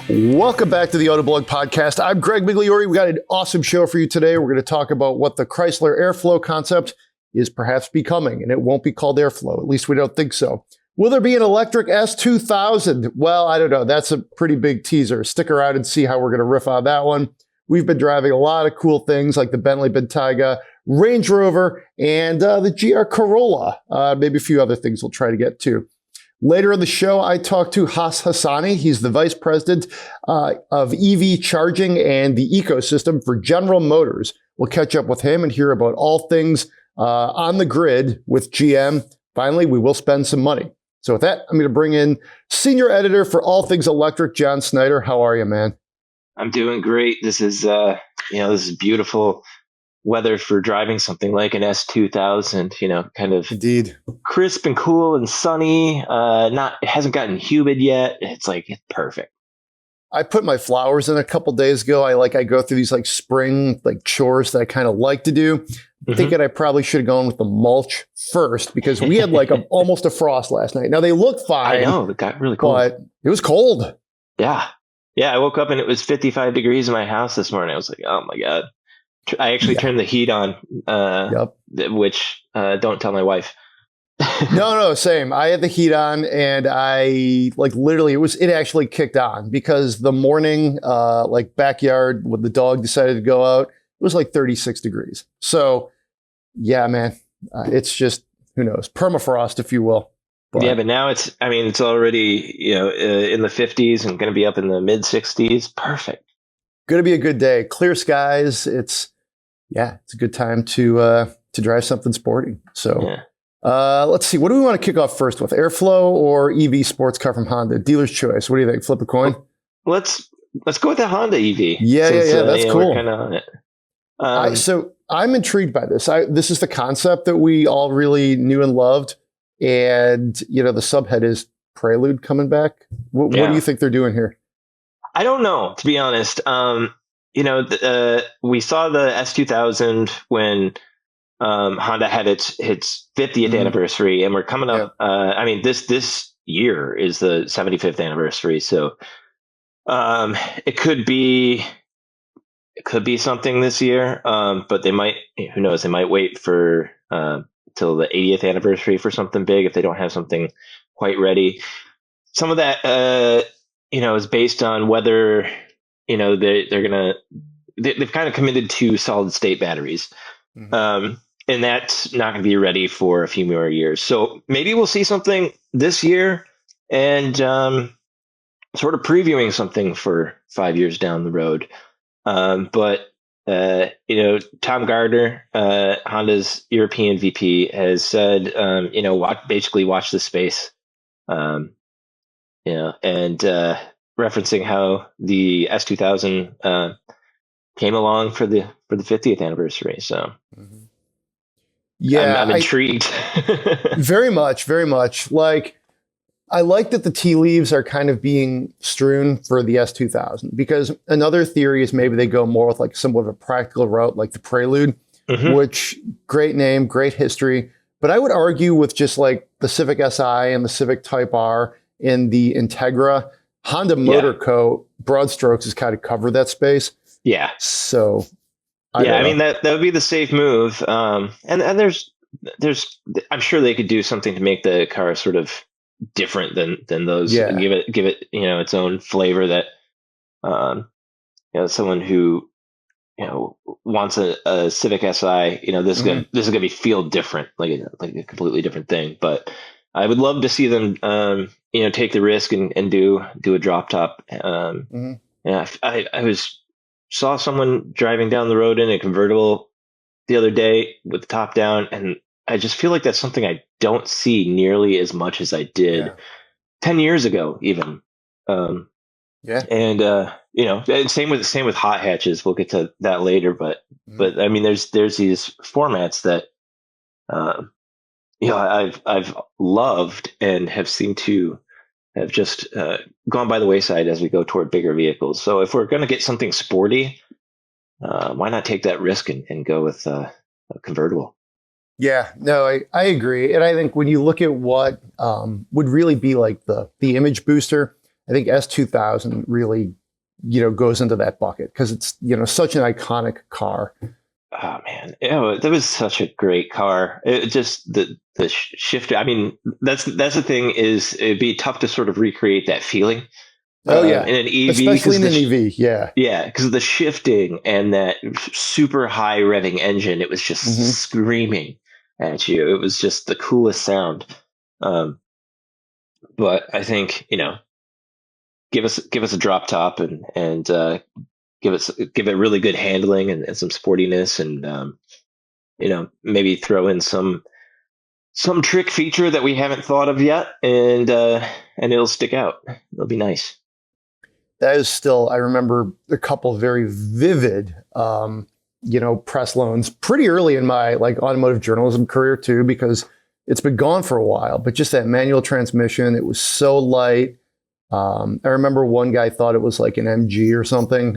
Welcome back to the Autoblog Podcast. I'm Greg Migliore. We got an awesome show for you today. We're going to talk about what the Chrysler Airflow concept is perhaps becoming, and it won't be called Airflow. At least we don't think so. Will there be an electric S2000? Well, I don't know. That's a pretty big teaser. Stick around and see how we're going to riff on that one. We've been driving a lot of cool things like the Bentley Bentayga, Range Rover, and the GR Corolla. Maybe a few other things we'll try to get to. Later in the show, I talked to Hassani. He's the vice president of EV charging and the ecosystem for General Motors. We'll catch up with him and hear about all things on the grid with GM. Finally, we will spend some money. So with that, I'm going to bring in senior editor for all things electric, John Snyder. How are you, man? I'm doing great. This is, this is beautiful weather for driving something like an S2000, kind of Indeed crisp and cool and sunny. It hasn't gotten humid yet. It's perfect. I put my flowers in a couple days ago. I go through these spring chores that I kind of like to do. Thinking I probably should have gone with the mulch first because we had almost a frost last night. Now they look fine. I know, it got really cold. But it was cold. Yeah. I woke up and it was 55 degrees in my house this morning. I was like, oh my God. I actually turned the heat on, which don't tell my wife. No, same. I had the heat on and I literally it actually kicked on because the morning backyard when the dog decided to go out, it was 36 degrees. So yeah, man, it's just, who knows, permafrost, if you will. But now it's already, in the 50s and going to be up in the mid 60s. Perfect. Going to be a good day. Clear skies. It's a good time to drive something sporty. So let's see. What do we want to kick off first with? Airflow or EV sports car from Honda? Dealer's choice. What do you think? Flip a coin? Let's go with the Honda EV. Yeah. That's cool. We're kind of on it. So I'm intrigued by this. This is the concept that we all really knew and loved. And, the subhead is Prelude coming back. What do you think they're doing here? I don't know, to be honest. We saw the S2000 when Honda had its 50th anniversary, and we're coming up. This year is the 75th anniversary, so it could be something this year. But they might, who knows? They might wait for till the 80th anniversary for something big if they don't have something quite ready. Some of that, is based on whether, they've kind of committed to solid state batteries. And that's not going to be ready for a few more years. So maybe we'll see something this year and sort of previewing something for 5 years down the road. But Tom Gardner, Honda's European VP, has said, watch this space. And referencing how the S2000 came along for the 50th anniversary. So, I'm intrigued. Very much, very much. I like that the tea leaves are kind of being strewn for the S2000 because another theory is maybe they go more with somewhat of a practical route, like the Prelude, which great name, great history. But I would argue with just the Civic Si and the Civic Type R and the Integra, Honda Motor Co. broad strokes has kind of covered that space. Yeah. So, that would be the safe move. And there's, I'm sure they could do something to make the car sort of different than those. Yeah. Give it its own flavor that someone who wants a Civic Si, this is gonna be feel different, like a completely different thing. But I would love to see them take the risk and do a drop top. I saw someone driving down the road in a convertible the other day with the top down, and I just feel like that's something I don't see nearly as much as I did 10 years ago, even. And same with hot hatches. We'll get to that later, but I mean, there's these formats that I've loved and have seemed to have just gone by the wayside as we go toward bigger vehicles. So if we're going to get something sporty, why not take that risk and go with a convertible? Yeah, no, I agree. And I think when you look at what would really be like the image booster, I think S2000 really, goes into that bucket because it's, such an iconic car. Oh man, that was such a great car. It just the shift. I mean, that's the thing is it'd be tough to sort of recreate that feeling. Oh yeah, in an EV, especially in an EV. Yeah, because of the shifting and that super high revving engine. It was just screaming at you. It was just the coolest sound. But I think give us a drop top and give it really good handling and some sportiness and maybe throw in some trick feature that we haven't thought of yet and it'll stick out. It'll be nice. That is still, I remember a couple very vivid press loans pretty early in my automotive journalism career too, because it's been gone for a while, but just that manual transmission, it was so light. I remember one guy thought it was like an MG or something.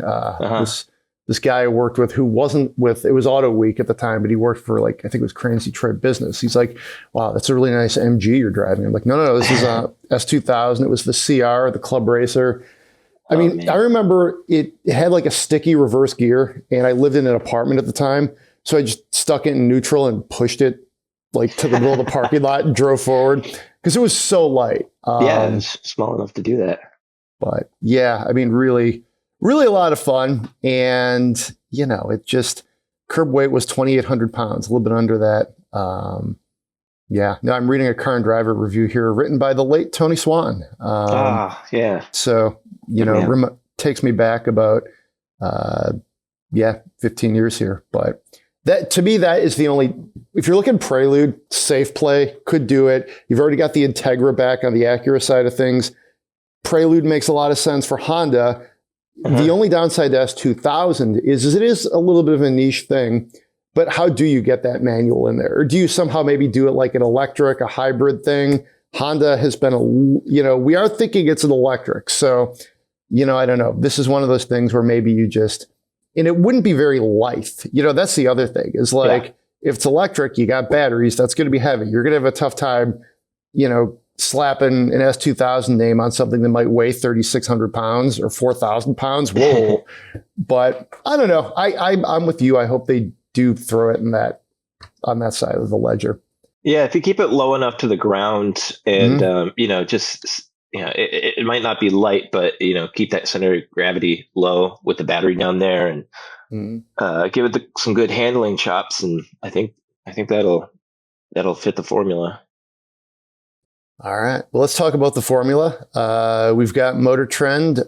This guy I worked with who wasn't with, it was Auto Week at the time, but he worked for I think it was Crane's Detroit Business. He's like, wow, that's a really nice MG you're driving. I'm like, no, this is a S2000. It was the CR, the Club Racer. I mean, I remember it had like a sticky reverse gear and I lived in an apartment at the time. So I just stuck it in neutral and pushed it to the middle of the parking lot and drove forward because it was so light. Yeah, it was small enough to do that. But yeah, I mean, really, really a lot of fun. And, it just, curb weight was 2,800 pounds, a little bit under that. Yeah. Now I'm reading a Car and Driver review here written by the late Tony Swan. Yeah. So, takes me back about, 15 years here. But that, to me, that is the only, if you're looking Prelude, safe play, could do it. You've already got the Integra back on the Acura side of things. Prelude makes a lot of sense for Honda. The only downside to S2000 is it is a little bit of a niche thing, but how do you get that manual in there? Or do you somehow maybe do it like an electric, a hybrid thing? Honda has been we are thinking it's an electric. So, I don't know. This is one of those things where maybe you just, and it wouldn't be very lithe. That's the other thing is if it's electric, you got batteries, that's going to be heavy. You're going to have a tough time, slapping an S2000 name on something that might weigh 3,600 pounds or 4,000 pounds. Whoa. But I don't know. I'm with you. I hope they do throw it on that side of the ledger. Yeah. If you keep it low enough to the ground and, it might not be light, but, keep that center of gravity low with the battery down there and give it some good handling chops. And I think that'll fit the formula. All right. Well, let's talk about the formula. We've got Motor Trend.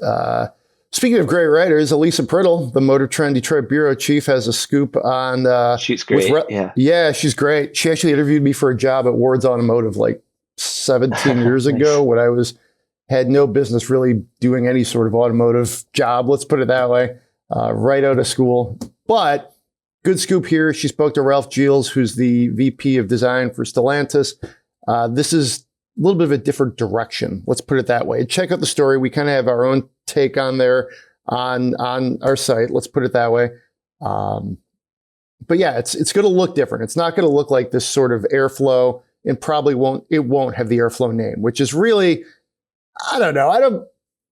Speaking of great writers, Elisa Priddle, the Motor Trend Detroit bureau chief, has a scoop on. She's great. Yeah, she's great. She actually interviewed me for a job at Ward's Automotive 17 years ago when I had no business really doing any sort of automotive job. Let's put it that way. Right out of school. But good scoop here. She spoke to Ralph Giles, who's the VP of design for Stellantis. This is a little bit of a different direction. Let's put it that way. Check out the story. We kind of have our own take on there on our site. Let's put it that way. But yeah, it's going to look different. It's not going to look like this sort of Airflow, and probably won't have the Airflow name, which is really, I don't know.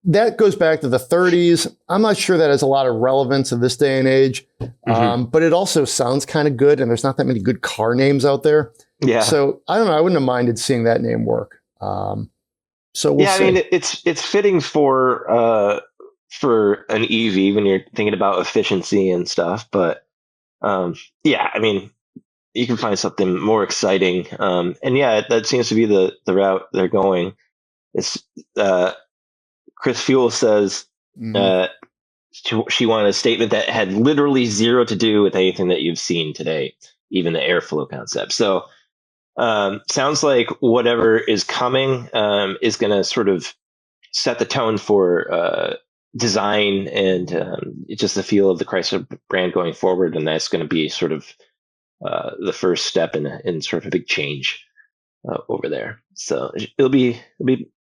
That goes back to the 30s. I'm not sure that has a lot of relevance in this day and age. But it also sounds kind of good, and there's not that many good car names out there. Yeah. So I don't know. I wouldn't have minded seeing that name work. So we'll see. I mean, it's fitting for an EV when you're thinking about efficiency and stuff. But I mean, you can find something more exciting. And yeah, that seems to be the route they're going. It's Chris Fuel says she wanted a statement that had literally zero to do with anything that you've seen today, even the Airflow concept. So sounds like whatever is coming is going to sort of set the tone for design and just the feel of the Chrysler brand going forward. And that's going to be sort of the first step in sort of a big change over there. So it'll be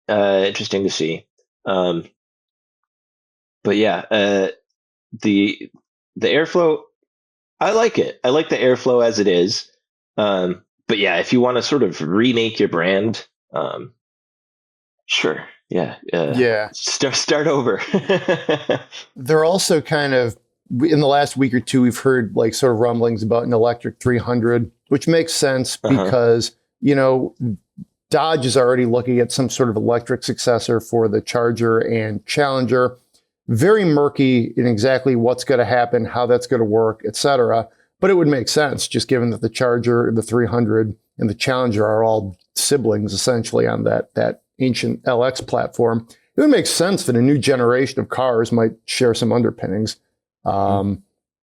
interesting to see. But yeah, the Airflow, I like it. I like the Airflow as it is. But yeah, if you want to sort of remake your brand, sure, Yeah. Start over. They're also kind of, in the last week or two, we've heard like sort of rumblings about an electric 300, which makes sense because, Dodge is already looking at some sort of electric successor for the Charger and Challenger. Very murky in exactly what's going to happen, how that's going to work, etc. But it would make sense, just given that the Charger, the 300, and the Challenger are all siblings essentially on that ancient LX platform. It would make sense that a new generation of cars might share some underpinnings. The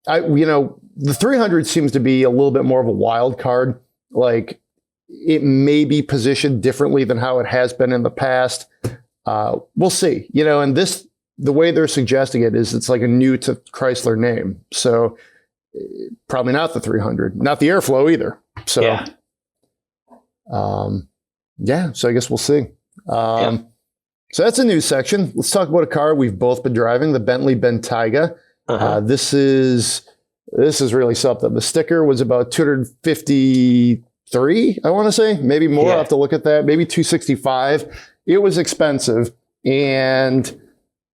300 seems to be a little bit more of a wild card. Like, it may be positioned differently than how it has been in the past. We'll see. And the way they're suggesting it is it's like a new to Chrysler name. So probably not the 300, not the Airflow either. So, so I guess we'll see. So that's a news section. Let's talk about a car we've both been driving, the Bentley Bentayga. This is really something. The sticker was about 253, I want to say, maybe more. I'll have to look at that. Maybe 265. It was expensive, and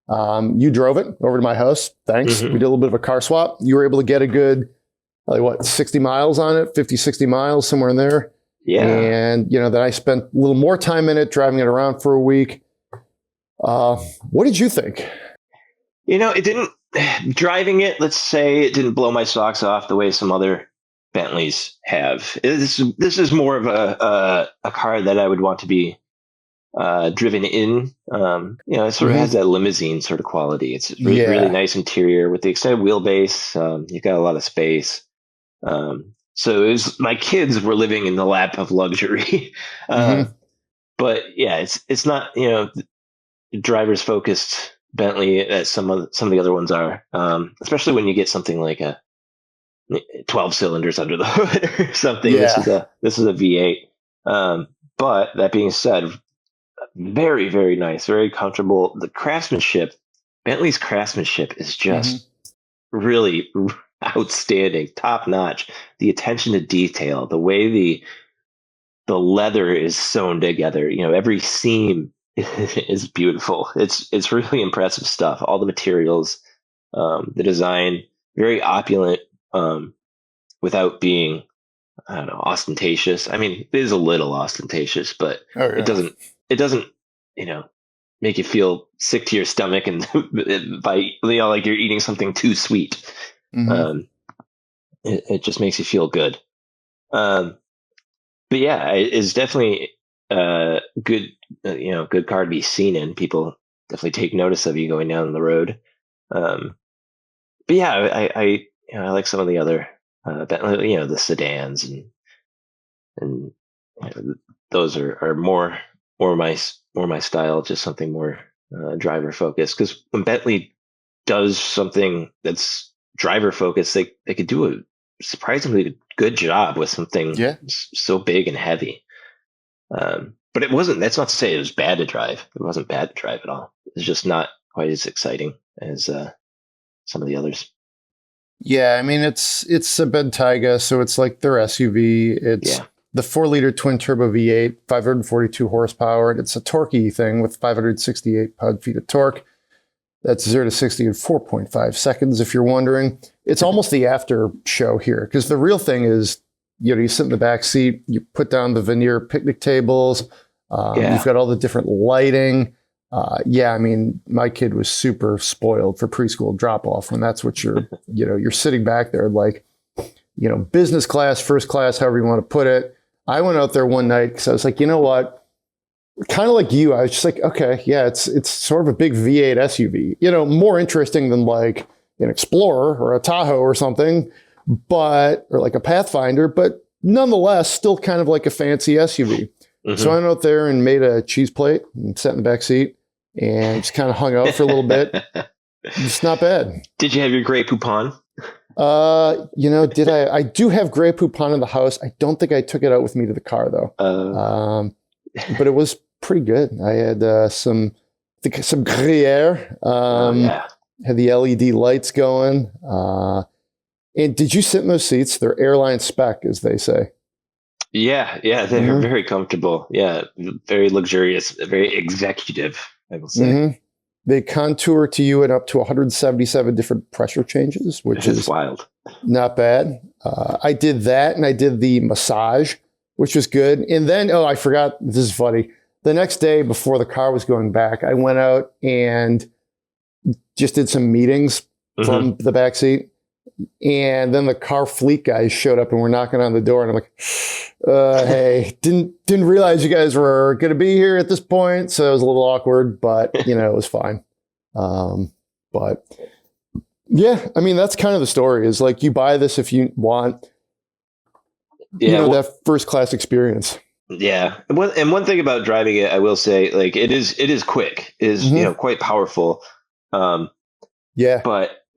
you drove it over to my house. Thanks. We did a little bit of a car swap. You were able to get a good, 60 miles on it, 50, 60 miles, somewhere in there. Yeah. And, then I spent a little more time in it, driving it around for a week. What did you think? It didn't, driving it, let's say it didn't blow my socks off the way some other Bentleys have. This is more of a car that I would want to be driven in. It sort of has that limousine sort of quality. It's really nice interior with the extended wheelbase. You've got a lot of space. So my kids were living in the lap of luxury. But yeah, it's not, driver's focused Bentley as some of the other ones are, especially when you get something like a 12 cylinders under the hood or something. Yeah. This is a V8. But that being said, very, very nice, very comfortable. The craftsmanship, Bentley's craftsmanship is just really outstanding, top notch. The attention to detail, the way the leather is sewn together, every seam is beautiful. It's really impressive stuff. All the materials, the design, very opulent, without being, I don't know, ostentatious. I mean, it is a little ostentatious, but it doesn't, make you feel sick to your stomach and by, like you're eating something too sweet. It just makes you feel good. But yeah, it's definitely good, good car to be seen in. People definitely take notice of you going down the road. But yeah, I like some of the other, the sedans and those are more my style. Just something more driver focused. Because when Bentley does something that's driver focused, they could do a surprisingly good job with something so big and heavy. But it wasn't. That's not to say it was bad to drive. It wasn't bad to drive at all. It's just not quite as exciting as some of the others. Yeah, I mean it's a Bentayga, so it's like their SUV. It's the 4-liter twin turbo V8, 542 horsepower, and it's a torquey thing with 568 pound-feet of torque. That's 0 to 60 in 4.5 seconds. If you're wondering, it's almost the after show here, because the real thing is, you sit in the back seat, you put down the veneer picnic tables. You've got all the different lighting. I mean, my kid was super spoiled for preschool drop off when that's what you're, you're sitting back there like, business class, first class, however you want to put it. I went out there one night because I was like, you know what? Kind of like you, I was just like, okay, yeah, it's sort of a big V8 SUV, more interesting than like an Explorer or a Tahoe or something, or like a Pathfinder, but nonetheless, still kind of like a fancy SUV. So I went out there and made a cheese plate and sat in the back seat and just kind of hung out for a little bit. It's not bad. Did you have your Grey Poupon? Did I? I do have Grey Poupon in the house. I don't think I took it out with me to the car though. But it was pretty good. I had some Gruyere. Had the LED lights going. And did you sit in those seats? They're airline spec, as they say. Yeah, they're very comfortable. Yeah, very luxurious, very executive. I will say. Mm-hmm. They contour to you at up to 177 different pressure changes, which is wild. Not bad. I did that, and I did the massage, which was good. And then, I forgot, this is funny. The next day before the car was going back, I went out and just did some meetings from the back seat. And then the car fleet guys showed up and were knocking on the door. And I'm like, hey, didn't realize you guys were going to be here at this point. So it was a little awkward, but, it was fine. But yeah, I mean, that's kind of the story is like you buy this if you want, that first class experience. Yeah. And one thing about driving it, I will say, like it is quick, quite powerful. But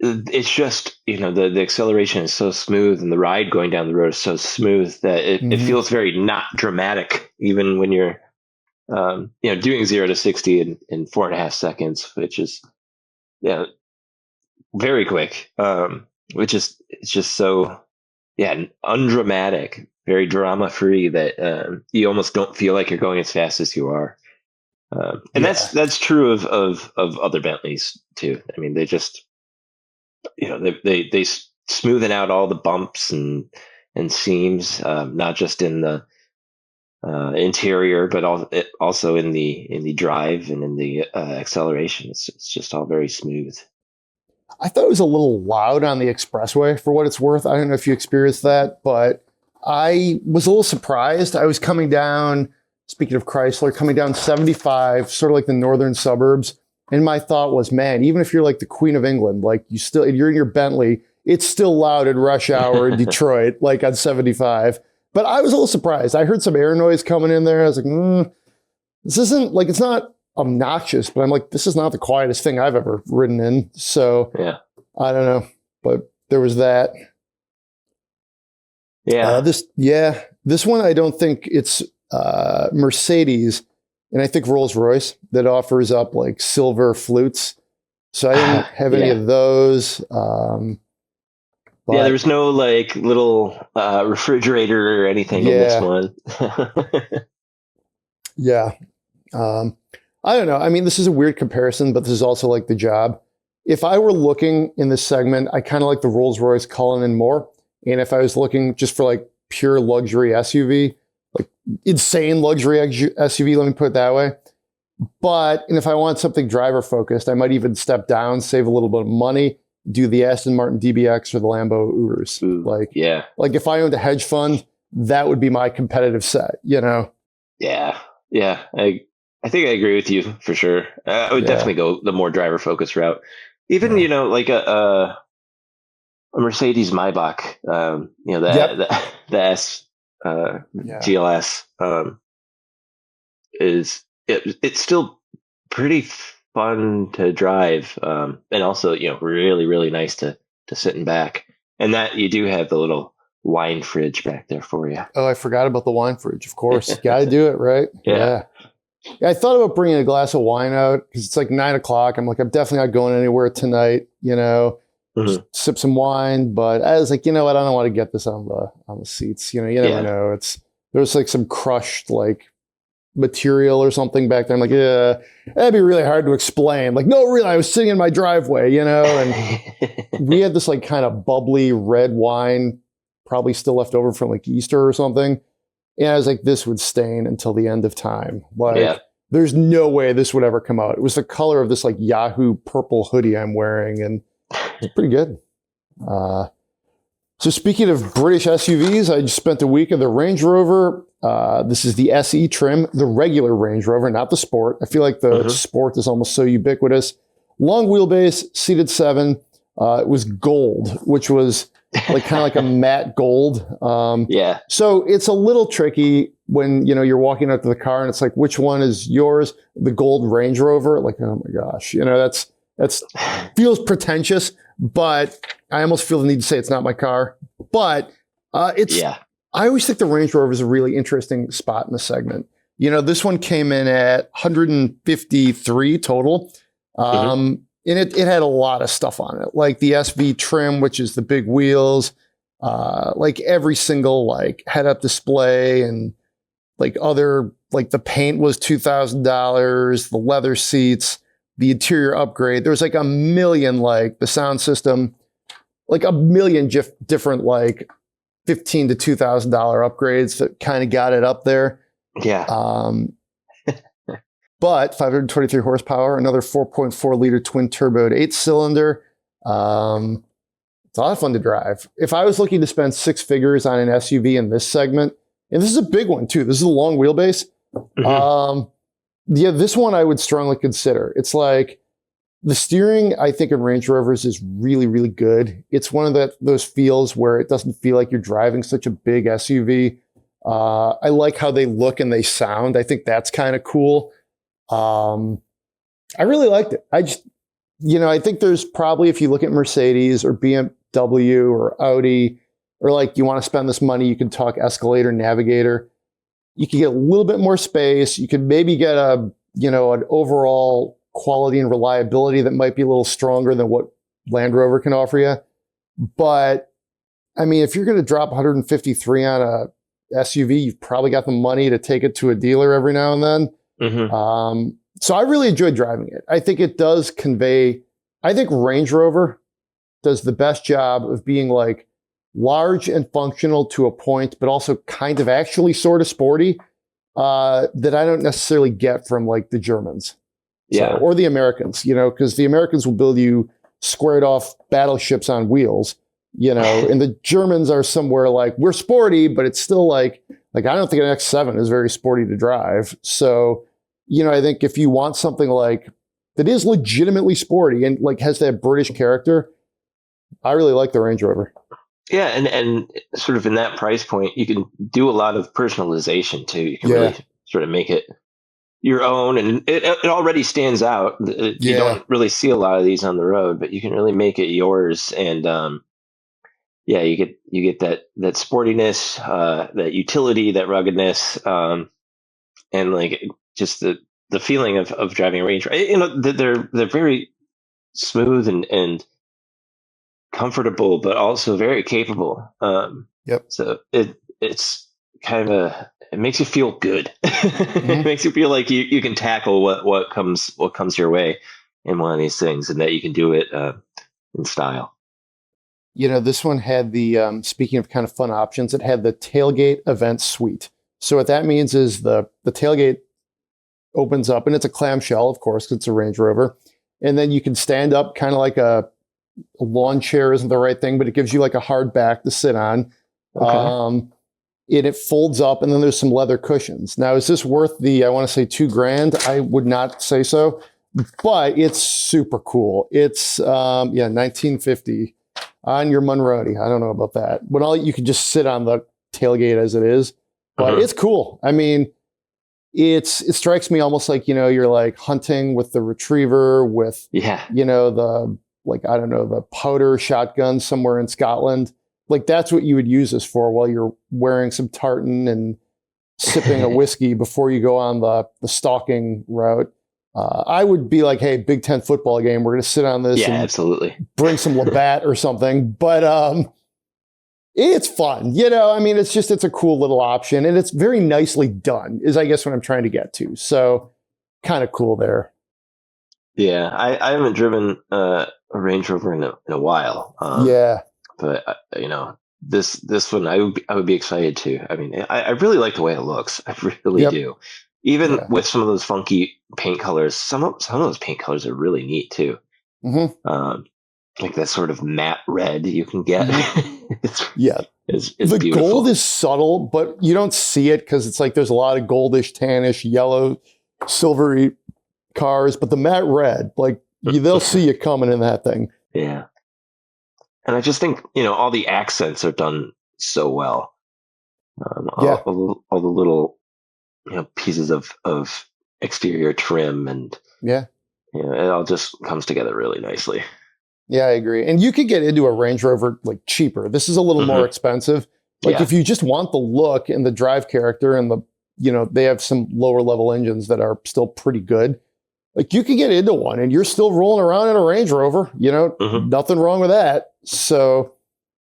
it's just, the acceleration is so smooth and the ride going down the road is so smooth that it feels very not dramatic, even when you're, doing 0 to 60 in 4.5 seconds, which is, very quick. It's just so, undramatic, very drama free that you almost don't feel like you're going as fast as you are. And that's true of other Bentleys too. I mean, they just, they smoothen out all the bumps and seams, not just in the interior, but also in the drive and in the acceleration. It's just all very smooth. I thought it was a little loud on the expressway for what it's worth. I don't know if you experienced that, but I was a little surprised. I was coming down, speaking of Chrysler, coming down 75, sort of like the northern suburbs. And my thought was, man, even if you're like the Queen of England, like you're in your Bentley, it's still loud at rush hour in Detroit, like on 75. But I was a little surprised. I heard some air noise coming in there. I was like, this isn't like, it's not obnoxious, but I'm like, this is not the quietest thing I've ever ridden in. So I don't know, but there was that. Yeah. This one, I don't think it's Mercedes, and I think Rolls-Royce that offers up like silver flutes. So I didn't have any of those. There was no like little refrigerator or anything in this one. I don't know. I mean, this is a weird comparison, but this is also like the job. If I were looking in this segment, I kind of like the Rolls-Royce Cullinan more. And if I was looking just for like pure luxury SUV, like insane luxury SUV, let me put it that way. And if I want something driver focused, I might even step down, save a little bit of money, do the Aston Martin DBX or the Lambo Urus. Like if I owned a hedge fund, that would be my competitive set, Yeah. I think I agree with you for sure. I would definitely go the more driver focused route. Even, like a Mercedes Maybach, the S GLS it's still pretty fun to drive, and also really really nice to sit in back, and that you do have the little wine fridge back there for you. Oh, I forgot about the wine fridge. Of course, got to do it right. Yeah, I thought about bringing a glass of wine out because it's like 9:00. I'm like, I'm definitely not going anywhere tonight. Just sip some wine. But I was like, you know what? I don't want to get this on the seats. You never know. There's like some crushed like material or something back there. I'm like, that'd be really hard to explain. Like, no, really, I was sitting in my driveway, and we had this like kind of bubbly red wine, probably still left over from like Easter or something. And I was like, this would stain until the end of time. Like, there's no way this would ever come out. It was the color of this like Yahoo purple hoodie I'm wearing, and it's pretty good. So speaking of British SUVs, I just spent a week in the Range Rover. This is the SE trim, the regular Range Rover, not the Sport. I feel like the Sport is almost so ubiquitous. Long wheelbase, seated 7. It was gold, which was like kind of like a matte gold. So it's a little tricky when you're walking up to the car and it's like, which one is yours? The gold Range Rover? Like, oh my gosh, that's feels pretentious, but I almost feel the need to say it's not my car. But I always think the Range Rover is a really interesting spot in the segment. This one came in at 153 total. And it had a lot of stuff on it, like the SV trim, which is the big wheels, like every single like head-up display and like other like the paint was $2,000, the leather seats, the interior upgrade. There's like a million, like the sound system, like a million different like $15,000 to $2,000 upgrades that kind of got it up there. Yeah. But 523 horsepower, another 4.4 liter twin turboed 8-cylinder. It's a lot of fun to drive. If I was looking to spend six figures on an SUV in this segment, and this is a big one too, this is a long wheelbase. Yeah, this one I would strongly consider. It's like the steering, I think, in Range Rovers is really, really good. It's one of those feels where it doesn't feel like you're driving such a big SUV. I like how they look and they sound. I think that's kind of cool. I really liked it. I just, I think there's probably, if you look at Mercedes or BMW or Audi, or like you want to spend this money, you can talk Escalator, Navigator. You can get a little bit more space. You could maybe get an overall quality and reliability that might be a little stronger than what Land Rover can offer you. But I mean, if you're going to drop 153 on a SUV, you've probably got the money to take it to a dealer every now and then. So I really enjoyed driving it. I think it does convey, I think Range Rover does the best job of being like large and functional to a point, but also kind of actually sort of sporty, that I don't necessarily get from like the Germans. Yeah. Or the Americans, because the Americans will build you squared off battleships on wheels, and the Germans are somewhere like, we're sporty, but it's still like I don't think an X7 is very sporty to drive. So, I think if you want something like that is legitimately sporty and like has that British character, I really like the Range Rover. Yeah, and sort of in that price point, you can do a lot of personalization too. You can really sort of make it your own, and it already stands out. You don't really see a lot of these on the road, but you can really make it yours. And you get that sportiness, that utility, that ruggedness, and like just the feeling of driving a Range. They're very smooth and comfortable, but also very capable. So it's kind of it makes you feel good. It makes you feel like you can tackle what comes your way in one of these things, and that you can do it in style. This one had the speaking of kind of fun options, it had the tailgate event suite. So what that means is the tailgate opens up, and it's a clamshell, of course, because it's a Range Rover, and then you can stand up kind of like a lawn chair isn't the right thing, but it gives you like a hard back to sit on. Okay. It folds up, and then there's some leather cushions. Now, is this worth the, I want to say $2,000? I would not say so, but it's super cool. It's, $1,950 on your Monroney. I don't know about that. But you can just sit on the tailgate as it is, but it's cool. I mean, it strikes me almost like, you're like hunting with the retriever with, the powder shotgun somewhere in Scotland. Like that's what you would use this for while you're wearing some tartan and sipping a whiskey before you go on the stalking route. I would be like, hey, Big Ten football game, we're going to sit on this and absolutely bring some Labatt or something. But it's fun. It's a cool little option, and it's very nicely done is I guess what I'm trying to get to. So kind of cool there. Yeah. I haven't driven a Range Rover in a while. But this one I would be excited to. I mean, I really like the way it looks. I really do. Even with some of those funky paint colors, some of those paint colors are really neat too. Like that sort of matte red you can get. It's the beautiful. Gold is subtle, but you don't see it because it's like there's a lot of goldish, tannish, yellow, silvery cars. But the matte red, like they'll see you coming in that thing. Yeah. And I just think, all the accents are done so well. All the little, pieces of exterior trim and it all just comes together really nicely. Yeah, I agree. And you could get into a Range Rover like cheaper. This is a little more expensive. Like if you just want the look and the drive character and they have some lower level engines that are still pretty good. Like you can get into one and you're still rolling around in a Range Rover, nothing wrong with that. So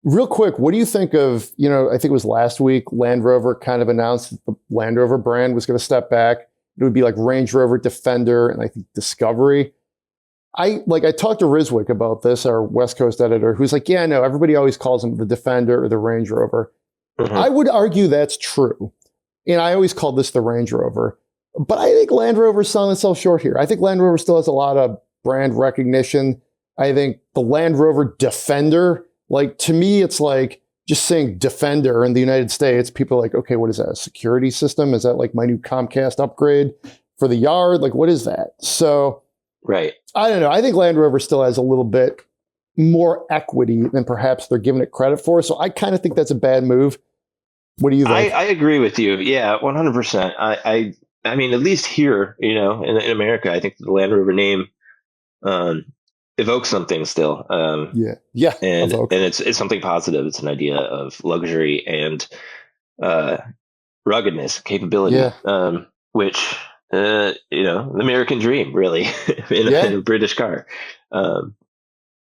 Real quick, what do you think of, I think it was last week, Land Rover kind of announced that the Land Rover brand was going to step back. It would be like Range Rover Defender and I think Discovery. I talked to Rizwick about this, our West Coast editor, who's like, yeah, no, everybody always calls them the Defender or the Range Rover. Mm-hmm. I would argue that's true. And I always call this the Range Rover. But I think Land Rover's selling itself short here. I think Land Rover still has a lot of brand recognition. I think the Land Rover Defender, to me, it's like just saying Defender in the United States. People are like, okay, what is that? A security system? Is that like my new Comcast upgrade for the yard? What is that? So, right. I don't know. I think Land Rover still has a little bit more equity than perhaps they're giving it credit for. So I kind of think that's a bad move. What do you think? I agree with you. Yeah, 100%. I mean, at least here, in America, I think the Land Rover name evokes something still. Yeah. And it's something positive. It's an idea of luxury and ruggedness, capability, which the American dream, really, in a British car.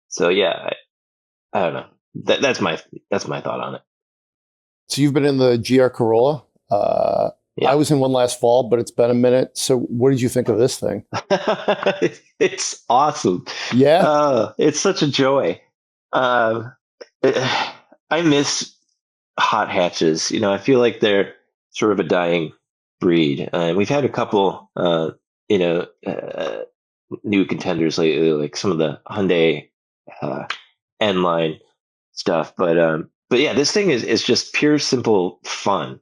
So yeah, I don't know. That's my thought on it. So you've been in the GR Corolla. I was in one last fall, but it's been a minute. So what did you think of this thing? It's awesome. Yeah. It's such a joy. I miss hot hatches. I feel like they're sort of a dying breed. We've had a couple, new contenders lately, like some of the Hyundai N-line stuff. But yeah, this thing is just pure, simple fun.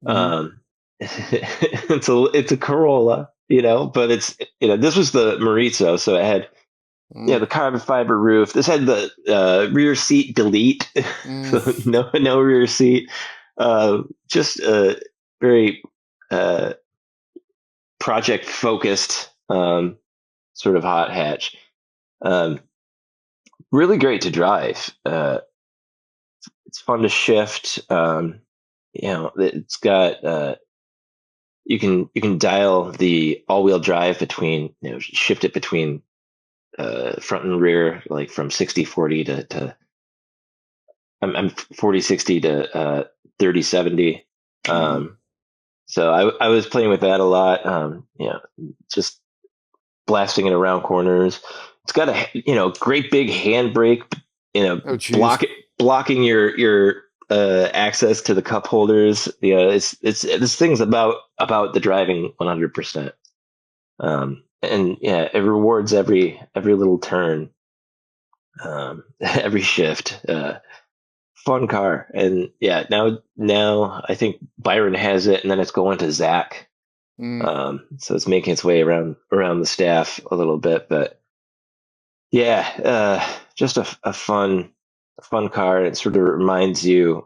Mm-hmm. It's a Corolla, but it's, this was the Maurizio, so it had, the carbon fiber roof. This had the rear seat delete, so no rear seat. Just a very project focused sort of hot hatch. Really great to drive. It's fun to shift. It's got you can dial the all-wheel drive between, shift it between front and rear, like from 60-40 to I'm 40-60 to 30-70. So I was playing with that a lot. Just blasting it around corners. It's got a great big handbrake, blocking your access to the cup holders. It's this thing's about the driving 100%. And yeah, it rewards every little turn, every shift. Fun car. And yeah, now I think Byron has it, and then it's going to Zach. So it's making its way around the staff a little bit, but yeah, just a fun car. And it sort of reminds you,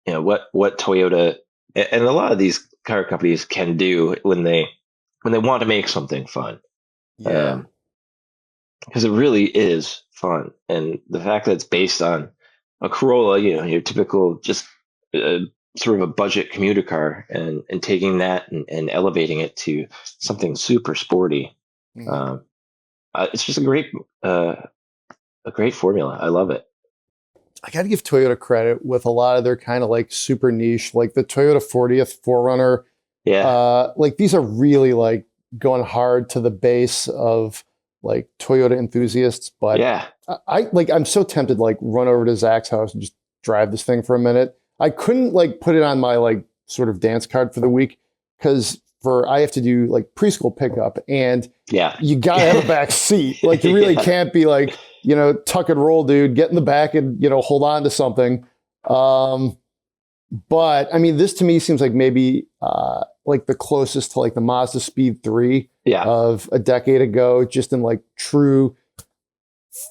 what Toyota and a lot of these car companies can do when they want to make something fun. Yeah. Because it really is fun. And the fact that it's based on a Corolla, your typical just sort of a budget commuter car, and taking that and elevating it to something super sporty. It's just a great formula. I love it. I got to give Toyota credit with a lot of their kind of like super niche, like the Toyota 40th 4Runner. Yeah. These are really like going hard to the base of like Toyota enthusiasts. But yeah, I'm so tempted to like run over to Zach's house and just drive this thing for a minute. I couldn't like put it on my like sort of dance card for the week because I have to do like preschool pickup, and you gotta have a back seat. Like you really can't be like, tuck and roll, dude, get in the back and, hold on to something. But I mean, this to me seems like maybe like the closest to like the Mazda Speed 3 of a decade ago, just in like true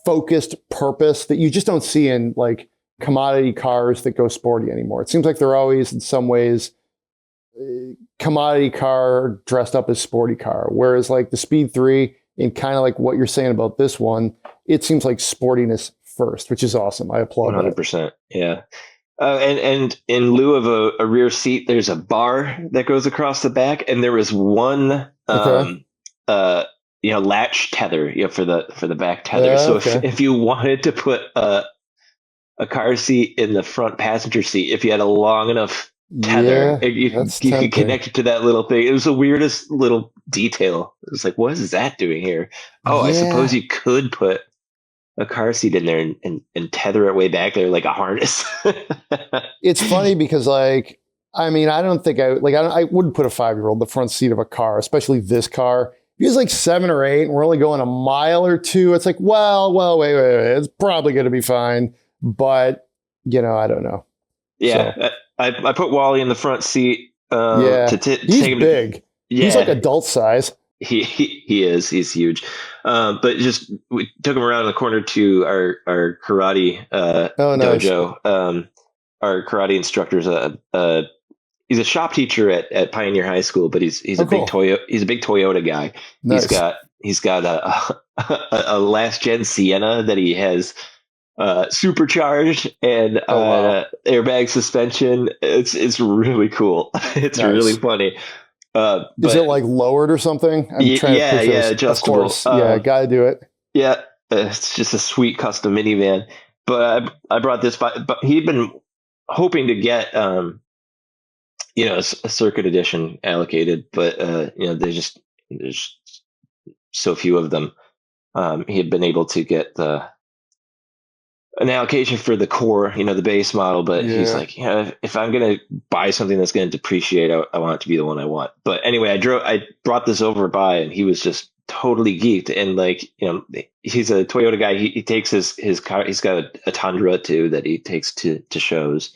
focused purpose that you just don't see in like commodity cars that go sporty anymore. It seems like they're always in some ways commodity car dressed up as sporty car, whereas like the Speed 3 and kind of like what you're saying about this one, it seems like sportiness first, which is awesome. I applaud 100%. that. Yeah. And in lieu of a rear seat, there's a bar that goes across the back, and there was one latch tether, for the back tether. So if you wanted to put a a car seat in the front passenger seat if you had a long enough tether. Yeah, that's You could tempting. connect it to that little thing. It was the weirdest little detail. It was like, what is that doing here? Oh, I suppose Yeah. you could put a car seat in there and tether it way back there like a harness. It's funny because like, I mean, I don't think I wouldn't put a 5-year-old in the front seat of a car, especially this car. If he's like 7 or 8 and we're only going a mile or two, it's like, well, wait. It's probably going to be fine. But, I don't know. Yeah. So, I put Wally in the front seat yeah, to he's take him. big. Yeah. He's like adult size. He is. He's huge. But just we took him around the corner to our karate Oh, nice. dojo. Our karate instructor's he's a shop teacher at Pioneer High School, but he's a big Toyota guy. Nice. He's got a last gen Sienna that he has supercharged and wow. airbag suspension. It's really cool. It's Nice. really funny. Is it like lowered or something? I'm trying to picture this. Adjustable. Of course. Gotta do it. Yeah, it's just a sweet custom minivan. But I brought this by, but he'd been hoping to get a circuit edition allocated, but there's so few of them. He had been able to get an allocation for the core, the base model, but he's like, if I'm gonna buy something that's gonna depreciate, I want it to be the one I want. But anyway, I brought this over by, and he was just totally geeked. And like, he's a Toyota guy. He takes his car. He's got a Tundra too that he takes to shows.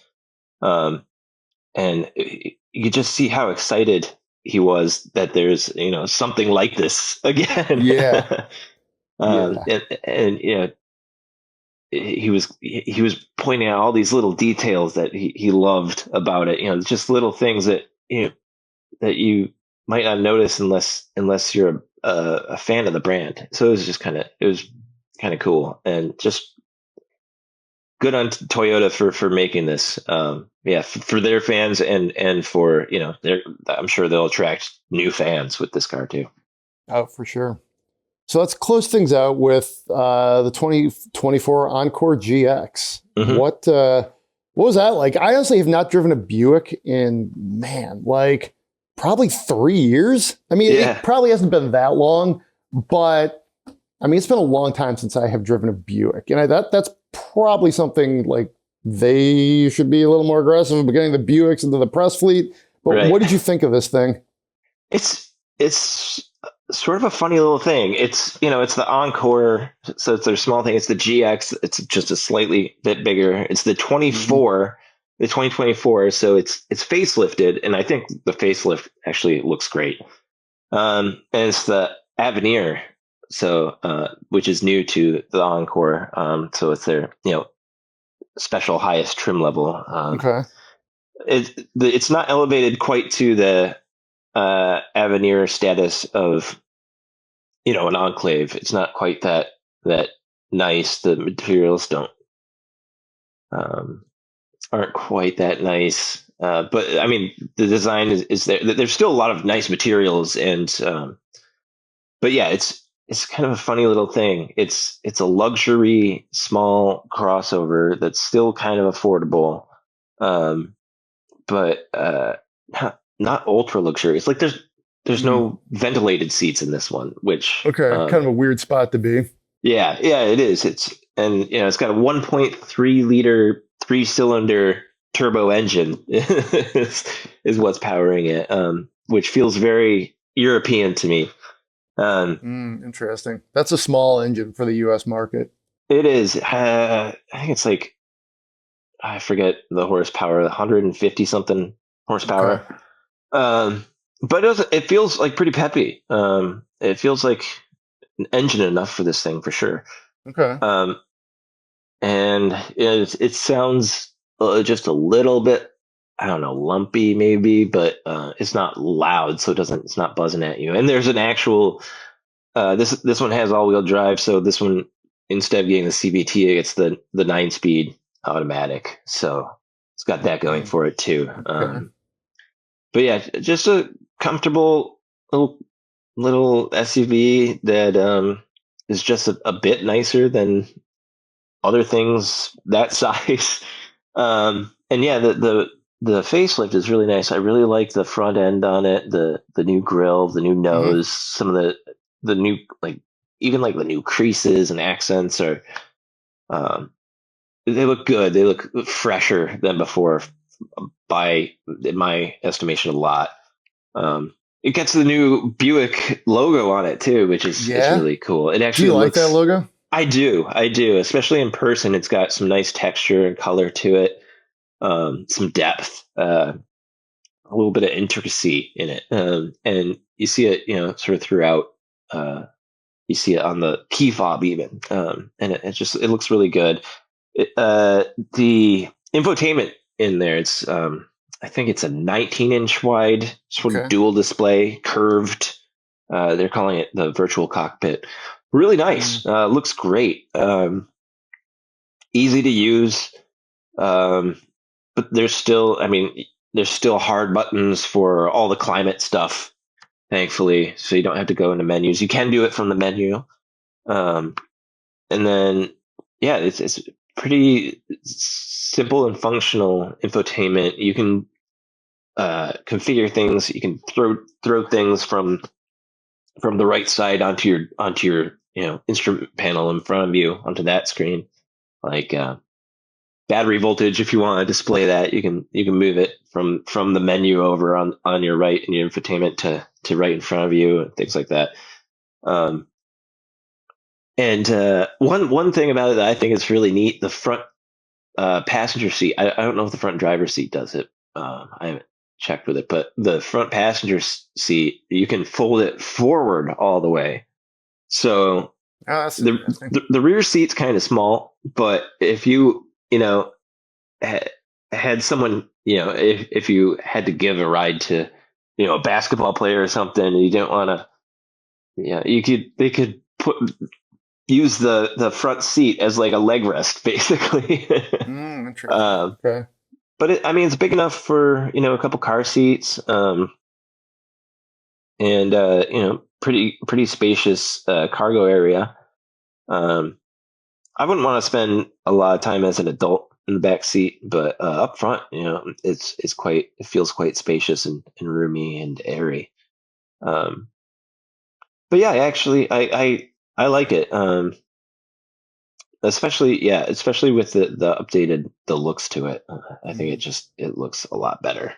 And you just see how excited he was that there's something like this again. Yeah. And he was pointing out all these little details that he loved about it. Just little things that that you might not notice unless you're a fan of the brand. So it was kind of cool, and just good on Toyota for making this. For their fans and for I'm sure they'll attract new fans with this car too. Oh, for sure. So let's close things out with the 2024 Encore GX. Mm-hmm. What was that like? I honestly have not driven a Buick in, probably 3 years. I mean, It probably hasn't been that long, but I mean, it's been a long time since I have driven a Buick. And that's probably something like they should be a little more aggressive in getting the Buicks into the press fleet. But What did you think of this thing? It's sort of a funny little thing. It's the Encore, so it's their small thing. It's the GX. It's just a slightly bit bigger. It's the 24, the 2024. So it's facelifted, and I think the facelift actually looks great. And it's the Avenir, so which is new to the Encore. So it's their special highest trim level. Okay. It's not elevated quite to the Avenir status of an Enclave. It's not quite that nice. The materials aren't quite that nice. But I mean, the design is there. There's still a lot of nice materials, and but yeah, it's kind of a funny little thing. It's a luxury small crossover that's still kind of affordable, but not ultra luxury. It's like there's no ventilated seats in this one, which kind of a weird spot to be. Yeah, it is. It's got a 1.3 liter 3-cylinder turbo engine is what's powering it, which feels very European to me. Interesting. That's a small engine for the U.S. market. It is. I think it's like, I forget the horsepower, 150 something horsepower. Okay. But it feels like pretty peppy. It feels like an engine enough for this thing for sure. Okay. And it sounds just a little bit, I don't know, lumpy maybe, but it's not loud, so it's not buzzing at you. And there's an actual this one has all-wheel drive, so this one, instead of getting the CVT, it gets the 9-speed automatic. So it's got that going for it too. Okay. But yeah, just a comfortable little SUV that is just a bit nicer than other things that size. And yeah, the facelift is really nice. I really like the front end on it, the new grille, the new nose, some of the new, like, even like the new creases and accents are, they look good. They look fresher than before by, in my estimation, a lot. It gets the new Buick logo on it too, which is really cool. It actually Do you like that logo? I do, especially in person. It's got some nice texture and color to it, some depth, a little bit of intricacy in it, and you see it, sort of throughout. You see it on the key fob even, and it looks really good. The infotainment in there, it's I think it's a 19-inch wide sort of dual display, curved. They're calling it the virtual cockpit. Really nice. Looks great. Easy to use. But there's still hard buttons for all the climate stuff, thankfully. So you don't have to go into menus. You can do it from the menu. And then, yeah, it's pretty simple and functional infotainment. You can configure things. You can throw things from the right side onto your instrument panel in front of you onto that screen, like battery voltage. If you want to display that, you can move it from the menu over on your right in your infotainment to right in front of you and things like that. And one thing about it that I think is really neat, the front passenger seat. I don't know if the front driver's seat does it. I haven't checked with it, but the front passenger seat, you can fold it forward all the way. So the rear seat's kind of small, but if you had someone, if you had to give a ride to a basketball player or something, and you didn't want to, they could use the front seat as like a leg rest, basically. Interesting. Okay. But it's big enough for a couple car seats, and pretty spacious cargo area. I wouldn't want to spend a lot of time as an adult in the back seat, but up front, it feels quite spacious and roomy and airy. But yeah, actually, I like it. Especially with the updated looks to it. I think it looks a lot better.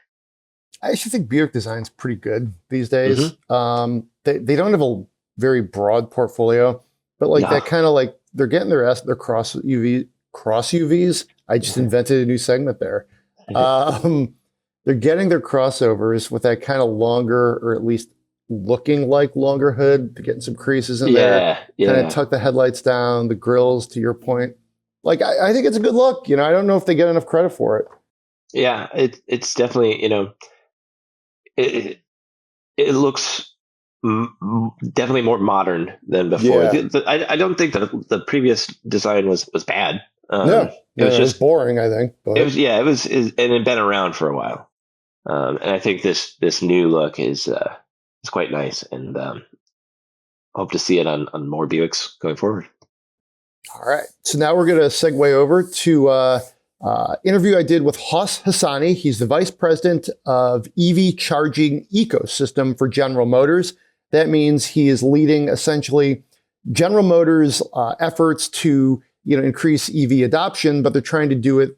I actually think Buick design's pretty good these days. They don't have a very broad portfolio, but that kind of like they're getting their cross UVs. I just invented a new segment there. They're getting their crossovers with that kind of longer, or at least looking like longer hood. They're getting some creases in there. Kind of tuck the headlights down, the grills, to your point. Like, I think it's a good look. I don't know if they get enough credit for it. Yeah, it's definitely, it looks definitely more modern than before. I don't think that the previous design was bad. No, it was just boring, I think. But. And it had been around for a while. And I think this new look is quite nice, and hope to see it on more Buicks going forward. All right. So now we're going to segue over to interview I did with Hassani. He's the vice president of EV charging ecosystem for General Motors. That means he is leading essentially General Motors' efforts to increase EV adoption, but they're trying to do it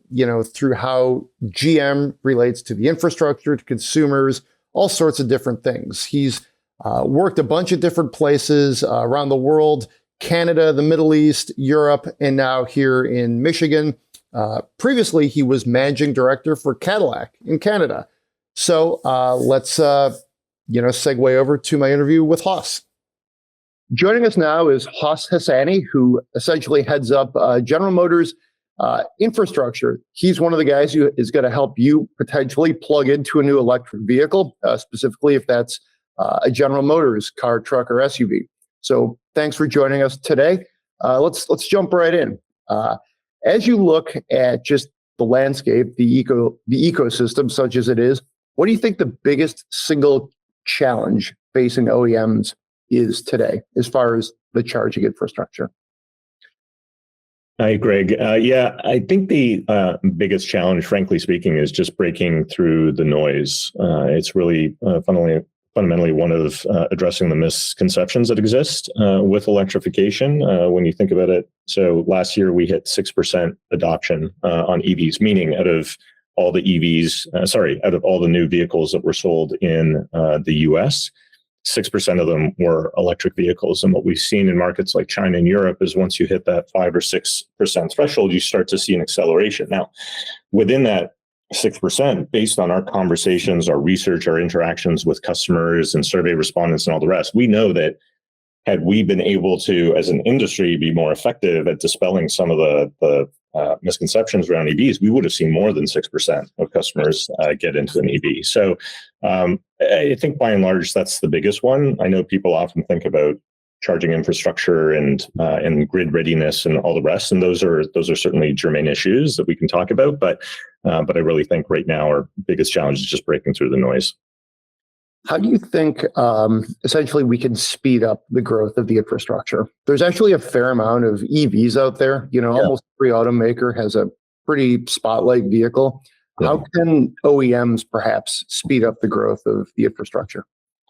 through how GM relates to the infrastructure, to consumers, all sorts of different things. He's worked a bunch of different places around the world, Canada, the Middle East, Europe, and now here in Michigan. Previously, he was managing director for Cadillac in Canada. So let's segue over to my interview with Hass. Joining us now is Hassani, who essentially heads up General Motors infrastructure. He's one of the guys who is going to help you potentially plug into a new electric vehicle, specifically if that's a General Motors car, truck, or SUV. So thanks for joining us today. Let's jump right in. As you look at just the landscape, the ecosystem such as it is, what do you think the biggest single challenge facing OEMs is today as far as the charging infrastructure? Hi, Greg. Yeah, I think the biggest challenge, frankly speaking, is just breaking through the noise. It's really fundamentally one of addressing the misconceptions that exist with electrification when you think about it. So last year we hit 6% adoption on EVs, meaning out of all the out of all the new vehicles that were sold in the US, 6% of them were electric vehicles. And what we've seen in markets like China and Europe is once you hit that 5 or 6% threshold, you start to see an acceleration. Now, within that 6%, based on our conversations, our research, our interactions with customers and survey respondents and all the rest, we know that had we been able to, as an industry, be more effective at dispelling some of the misconceptions around EVs, we would have seen more than 6% of customers get into an EV. So I think by and large, that's the biggest one. I know people often think about charging infrastructure and grid readiness and all the rest, and those are certainly germane issues that we can talk about. But I really think right now our biggest challenge is just breaking through the noise. How do you think essentially we can speed up the growth of the infrastructure? There's actually a fair amount of EVs out there. Almost every automaker has a pretty spotlight vehicle. Yeah. How can OEMs perhaps speed up the growth of the infrastructure?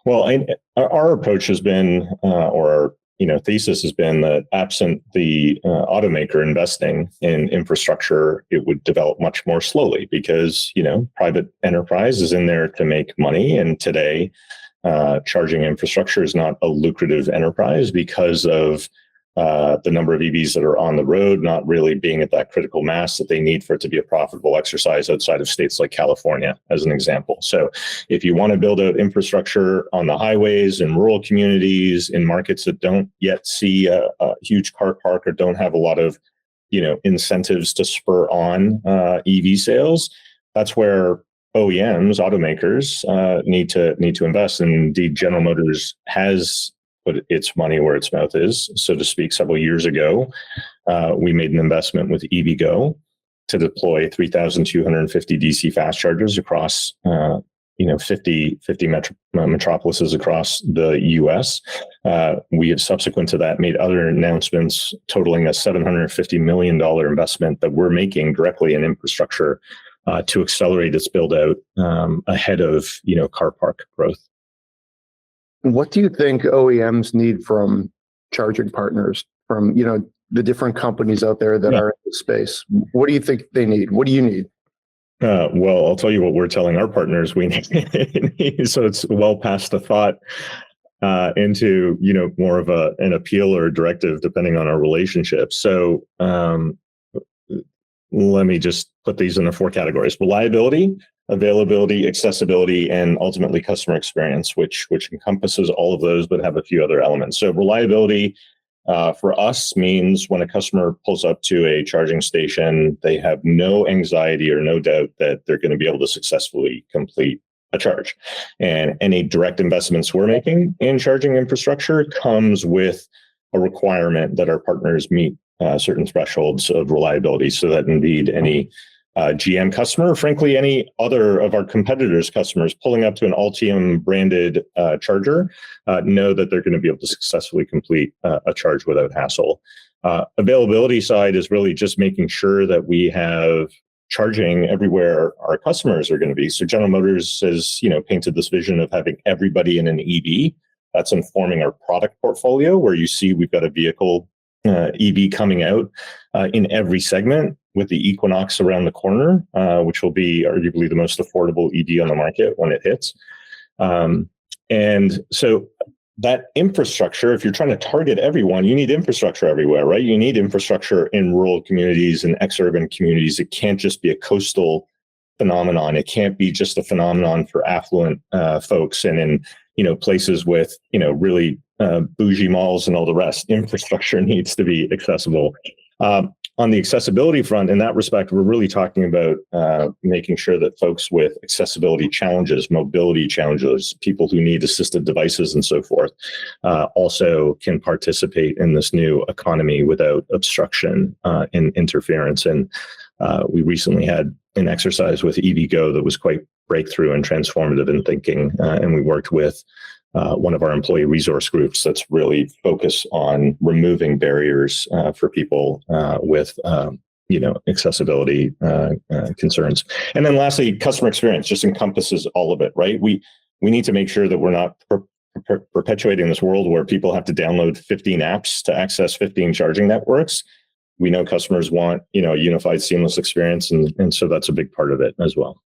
Well, our approach has been, or our thesis has been that absent the automaker investing in infrastructure, it would develop much more slowly because, private enterprise is in there to make money. And today, charging infrastructure is not a lucrative enterprise because of the number of EVs that are on the road not really being at that critical mass that they need for it to be a profitable exercise outside of states like California, as an example. So if you want to build out infrastructure on the highways in rural communities, in markets that don't yet see a huge car park or don't have a lot of, incentives to spur on EV sales, that's where OEMs, automakers need to invest. And indeed, General Motors has put its money where its mouth is, so to speak. Several years ago, we made an investment with EVgo to deploy 3,250 DC fast chargers across 50 metropolises across the US. We have subsequent to that made other announcements totaling a $750 million investment that we're making directly in infrastructure to accelerate its build out ahead of car park growth. What do you think OEMs need from charging partners, from the different companies out there that are in the space? What do you think they need? What do you need? Well, I'll tell you what we're telling our partners we need. So it's well past the thought into more of an appeal or a directive, depending on our relationship. So let me just put these into 4 categories: reliability, availability, accessibility, and ultimately customer experience, which encompasses all of those, but have a few other elements. So reliability for us means when a customer pulls up to a charging station, they have no anxiety or no doubt that they're going to be able to successfully complete a charge. And any direct investments we're making in charging infrastructure comes with a requirement that our partners meet certain thresholds of reliability, so that indeed any GM customer, frankly, any other of our competitors' customers pulling up to an Ultium branded charger know that they're going to be able to successfully complete a charge without hassle. Availability side is really just making sure that we have charging everywhere our customers are going to be. So General Motors has, painted this vision of having everybody in an EV. That's informing our product portfolio, where you see we've got a vehicle EV coming out in every segment, with the Equinox around the corner, which will be arguably the most affordable EV on the market when it hits. And so that infrastructure, if you're trying to target everyone, you need infrastructure everywhere, right? You need infrastructure in rural communities and exurban communities. It can't just be a coastal phenomenon. It can't be just a phenomenon for affluent folks and in places with really bougie malls and all the rest. Infrastructure needs to be accessible. On the accessibility front, in that respect, we're really talking about making sure that folks with accessibility challenges, mobility challenges, people who need assisted devices and so forth, also can participate in this new economy without obstruction and interference. And we recently had an exercise with EVgo that was quite breakthrough and transformative in thinking, and we worked with one of our employee resource groups that's really focused on removing barriers for people with accessibility concerns. And then lastly, customer experience just encompasses all of it, right? We need to make sure that we're not perpetuating this world where people have to download 15 apps to access 15 charging networks. We know customers want, a unified, seamless experience, and so that's a big part of it as well.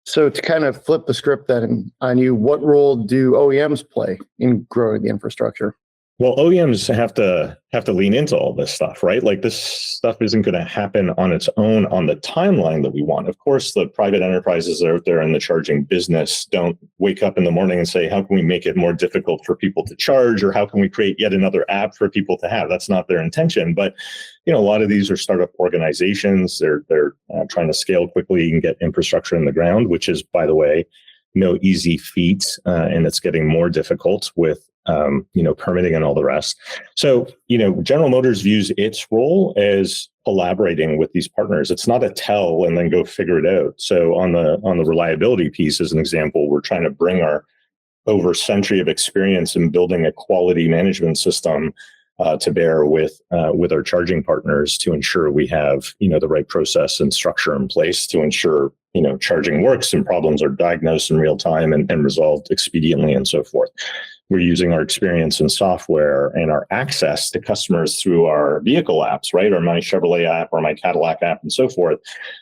So to kind of flip the script then on you, what role do OEMs play in growing the infrastructure? Well, OEMs have to lean into all this stuff, right? Like this stuff isn't going to happen on its own on the timeline that we want. Of course, the private enterprises that are out there in the charging business don't wake up in the morning and say, how can we make it more difficult for people to charge? Or how can we create yet another app for people to have? That's not their intention. But, a lot of these are startup organizations. They're trying to scale quickly and get infrastructure in the ground, which is, by the way, no easy feat. And it's getting more difficult with permitting and all the rest. So, General Motors views its role as collaborating with these partners. It's not a tell and then go figure it out. So on the reliability piece, as an example, we're trying to bring our over century of experience in building a quality management system to bear with our charging partners to ensure we have, the right process and structure in place to ensure, charging works and problems are diagnosed in real time and resolved expediently and so forth. We're using our experience in software and our access to customers through our vehicle apps, right? Or my Chevrolet app or my Cadillac app and so forth,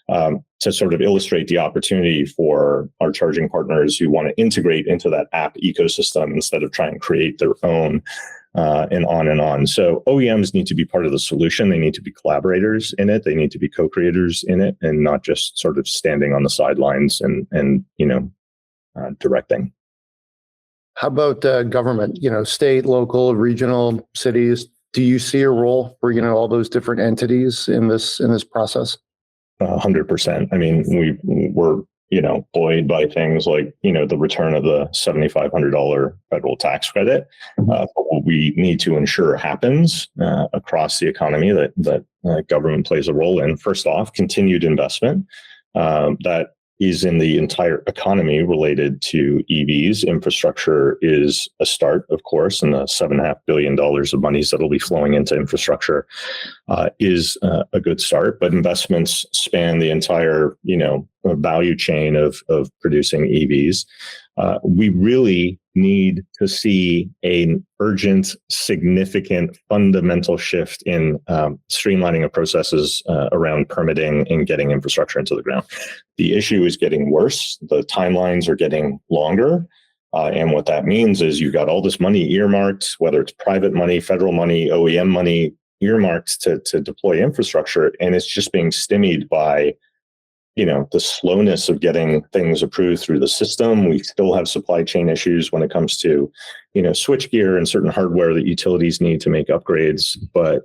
to sort of illustrate the opportunity for our charging partners who want to integrate into that app ecosystem instead of trying to create their own, and on and on. So OEMs need to be part of the solution. They need to be collaborators in it. They need to be co-creators in it and not just sort of standing on the sidelines and directing. How about government, state, local, regional, cities? Do you see a role for, all those different entities in this process? 100%. I mean, we're buoyed by things like, the return of the $7,500 federal tax credit. But what we need to ensure happens across the economy that government plays a role in. First off, continued investment that is in the entire economy related to EVs. Infrastructure is a start, of course, and the $7.5 billion of monies that will be flowing into infrastructure is a good start. But investments span the entire, value chain of producing EVs. We really need to see an urgent, significant, fundamental shift in streamlining of processes around permitting and getting infrastructure into the ground. The issue is getting worse. The timelines are getting longer. And what that means is you've got all this money earmarked, whether it's private money, federal money, OEM money, earmarked to deploy infrastructure. And it's just being stymied by the slowness of getting things approved through the system. We still have supply chain issues when it comes to, switchgear and certain hardware that utilities need to make upgrades. But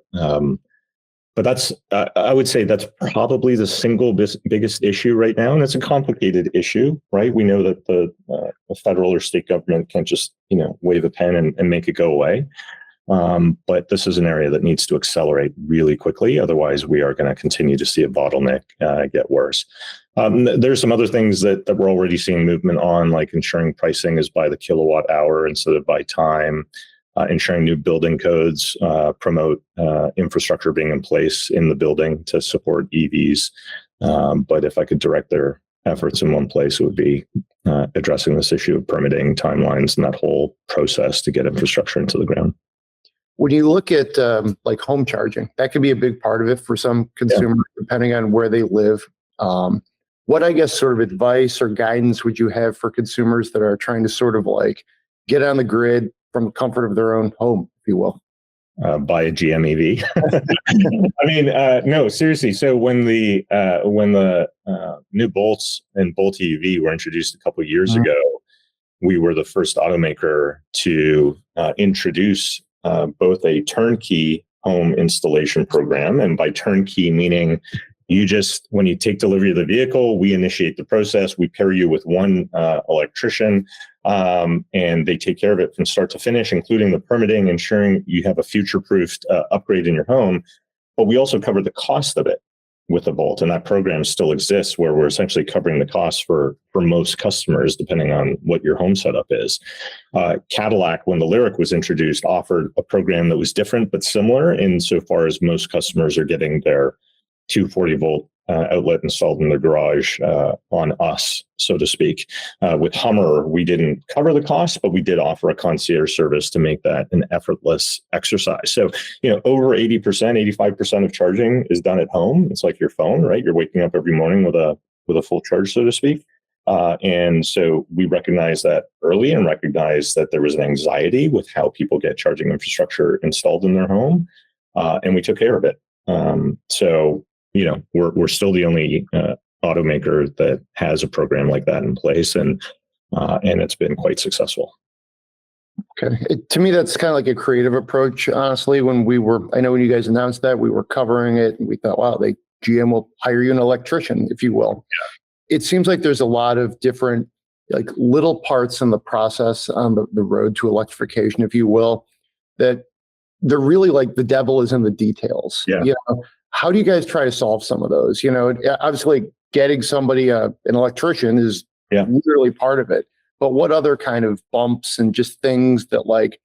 that's, I would say that's probably the single biggest issue right now. And it's a complicated issue, right? We know that the federal or state government can't just, wave a pen and make it go away. But this is an area that needs to accelerate really quickly. Otherwise, we are going to continue to see a bottleneck get worse. There's some other things that we're already seeing movement on, like ensuring pricing is by the kilowatt hour instead of by time, ensuring new building codes promote infrastructure being in place in the building to support EVs. But if I could direct their efforts in one place, it would be addressing this issue of permitting timelines and that whole process to get infrastructure into the ground. When you look at like home charging, that could be a big part of it for some consumers, depending on where they live. What, I guess, sort of advice or guidance would you have for consumers that are trying to sort of like get on the grid from the comfort of their own home, if you will? Buy a GM EV. I mean, no, seriously. So when the new Beltz and Bolt EV were introduced a couple of years ago, we were the first automaker to introduce both a turnkey home installation program, and by turnkey meaning when you take delivery of the vehicle, we initiate the process, we pair you with one electrician, and they take care of it from start to finish, including the permitting, ensuring you have a future-proofed upgrade in your home. But we also cover the cost of it. with a Bolt, and that program still exists where we're essentially covering the costs for most customers, depending on what your home setup is. Cadillac, when the Lyriq was introduced, offered a program that was different but similar insofar as most customers are getting their 240 volt outlet installed in their garage on us, so to speak. With Hummer, we didn't cover the cost, but we did offer a concierge service to make that an effortless exercise. So, over 80%, 85% of charging is done at home. It's like your phone, right? You're waking up every morning with a full charge, so to speak. And so we recognized that early and recognized that there was an anxiety with how people get charging infrastructure installed in their home. And we took care of it. So, we're still the only automaker that has a program like that in place, and it's been quite successful. Okay. To me, that's kind of like a creative approach, honestly. I know when you guys announced that, we were covering it and we thought, wow, GM will hire you an electrician, if you will. Yeah. It seems like there's a lot of different like little parts in the process on the road to electrification, if you will, that they're really like the devil is in the details. Yeah. How do you guys try to solve some of those? Obviously getting somebody, an electrician is literally part of it, but what other kind of bumps and just things that like,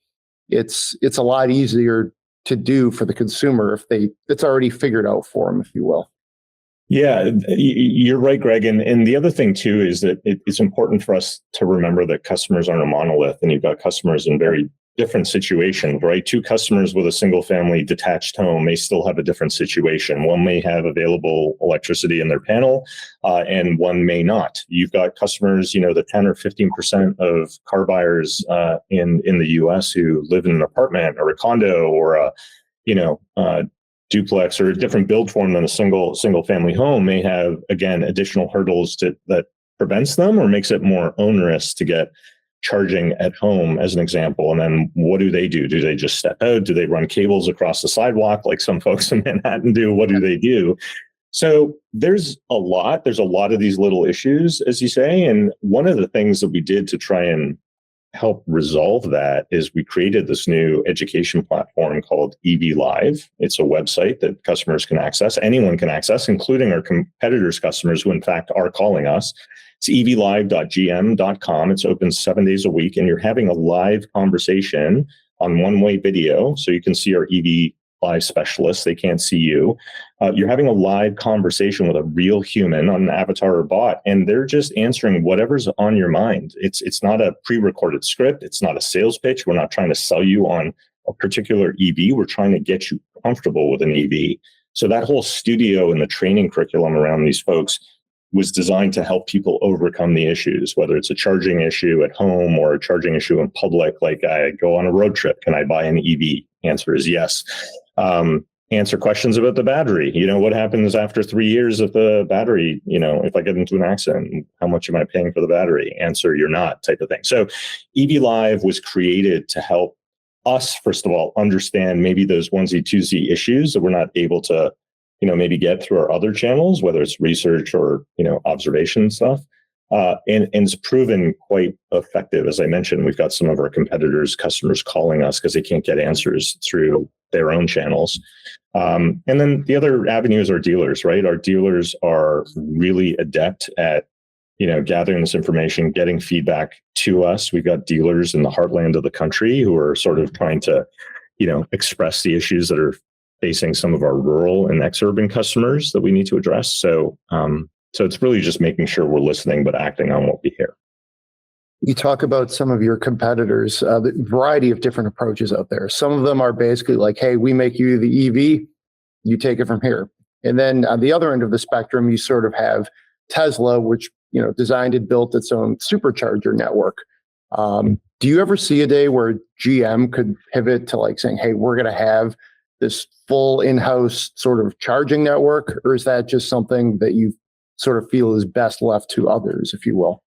it's a lot easier to do for the consumer if it's already figured out for them, if you will. Yeah, you're right, Greg. And the other thing too, is that it's important for us to remember that customers aren't a monolith, and you've got customers in very different situations, right? Two customers with a single family detached home may still have a different situation. One may have available electricity in their panel, and one may not. You've got customers, the 10 or 15% of car buyers in the US who live in an apartment or a condo or a duplex or a different build form than a single family home may have, again, additional hurdles that prevents them or makes it more onerous to get charging at home, as an example. And then what do? Do they just step out? Do they run cables across the sidewalk like some folks in Manhattan do? What do they do? So there's a lot of these little issues, as you say. And one of the things that we did to try and help resolve that is we created this new education platform called EV Live. It's a website that customers can access. Anyone can access, including our competitors' customers who in fact are calling us. It's evlive.gm.com. It's open 7 days a week, and you're having a live conversation on one-way video. So you can see our EV Live specialists. They can't see you. You're having a live conversation with a real human on an avatar or bot, and they're just answering whatever's on your mind. It's not a pre-recorded script. It's not a sales pitch. We're not trying to sell you on a particular EV. We're trying to get you comfortable with an EV. So that whole studio and the training curriculum around these folks was designed to help people overcome the issues, whether it's a charging issue at home or a charging issue in public. Like, I go on a road trip, can I buy an EV? Answer is yes. Answer questions about the battery. What happens after 3 years of the battery? If I get into an accident, how much am I paying for the battery? Answer, you're not, type of thing. So EV Live was created to help us, first of all, understand maybe those onesie twosie issues that we're not able to maybe get through our other channels, whether it's research or, observation stuff. And it's proven quite effective. As I mentioned, we've got some of our competitors' customers calling us because they can't get answers through their own channels. And then the other avenues are dealers, right? Our dealers are really adept at, gathering this information, getting feedback to us. We've got dealers in the heartland of the country who are sort of trying to, express the issues that are facing some of our rural and exurban customers that we need to address. So it's really just making sure we're listening, but acting on what we hear. You talk about some of your competitors, the variety of different approaches out there. Some of them are basically like, hey, we make you the EV, you take it from here. And then on the other end of the spectrum, you sort of have Tesla, which, designed and built its own supercharger network. Do you ever see a day where GM could pivot to like saying, hey, we're going to have this full in-house sort of charging network? Or is that just something that you sort of feel is best left to others, if you will?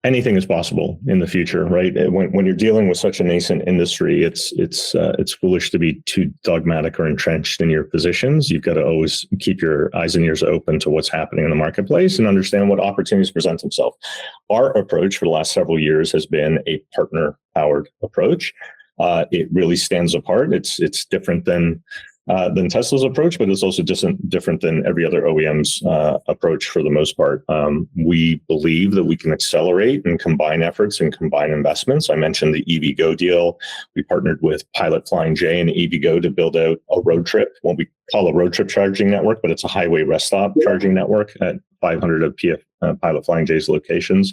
Anything is possible in the future, right? When you're dealing with such a nascent industry, it's foolish to be too dogmatic or entrenched in your positions. You've got to always keep your eyes and ears open to what's happening in the marketplace and understand what opportunities present themselves. Our approach for the last several years has been a partner-powered approach. It really stands apart. It's different than than Tesla's approach, but it's also different than every other OEM's approach for the most part. We believe that we can accelerate and combine efforts and combine investments. I mentioned the EVgo deal. We partnered with Pilot Flying J and EVgo to build out a road trip, what we call a road trip charging network, but it's a highway rest stop charging network at 500 of Pilot Flying J's locations.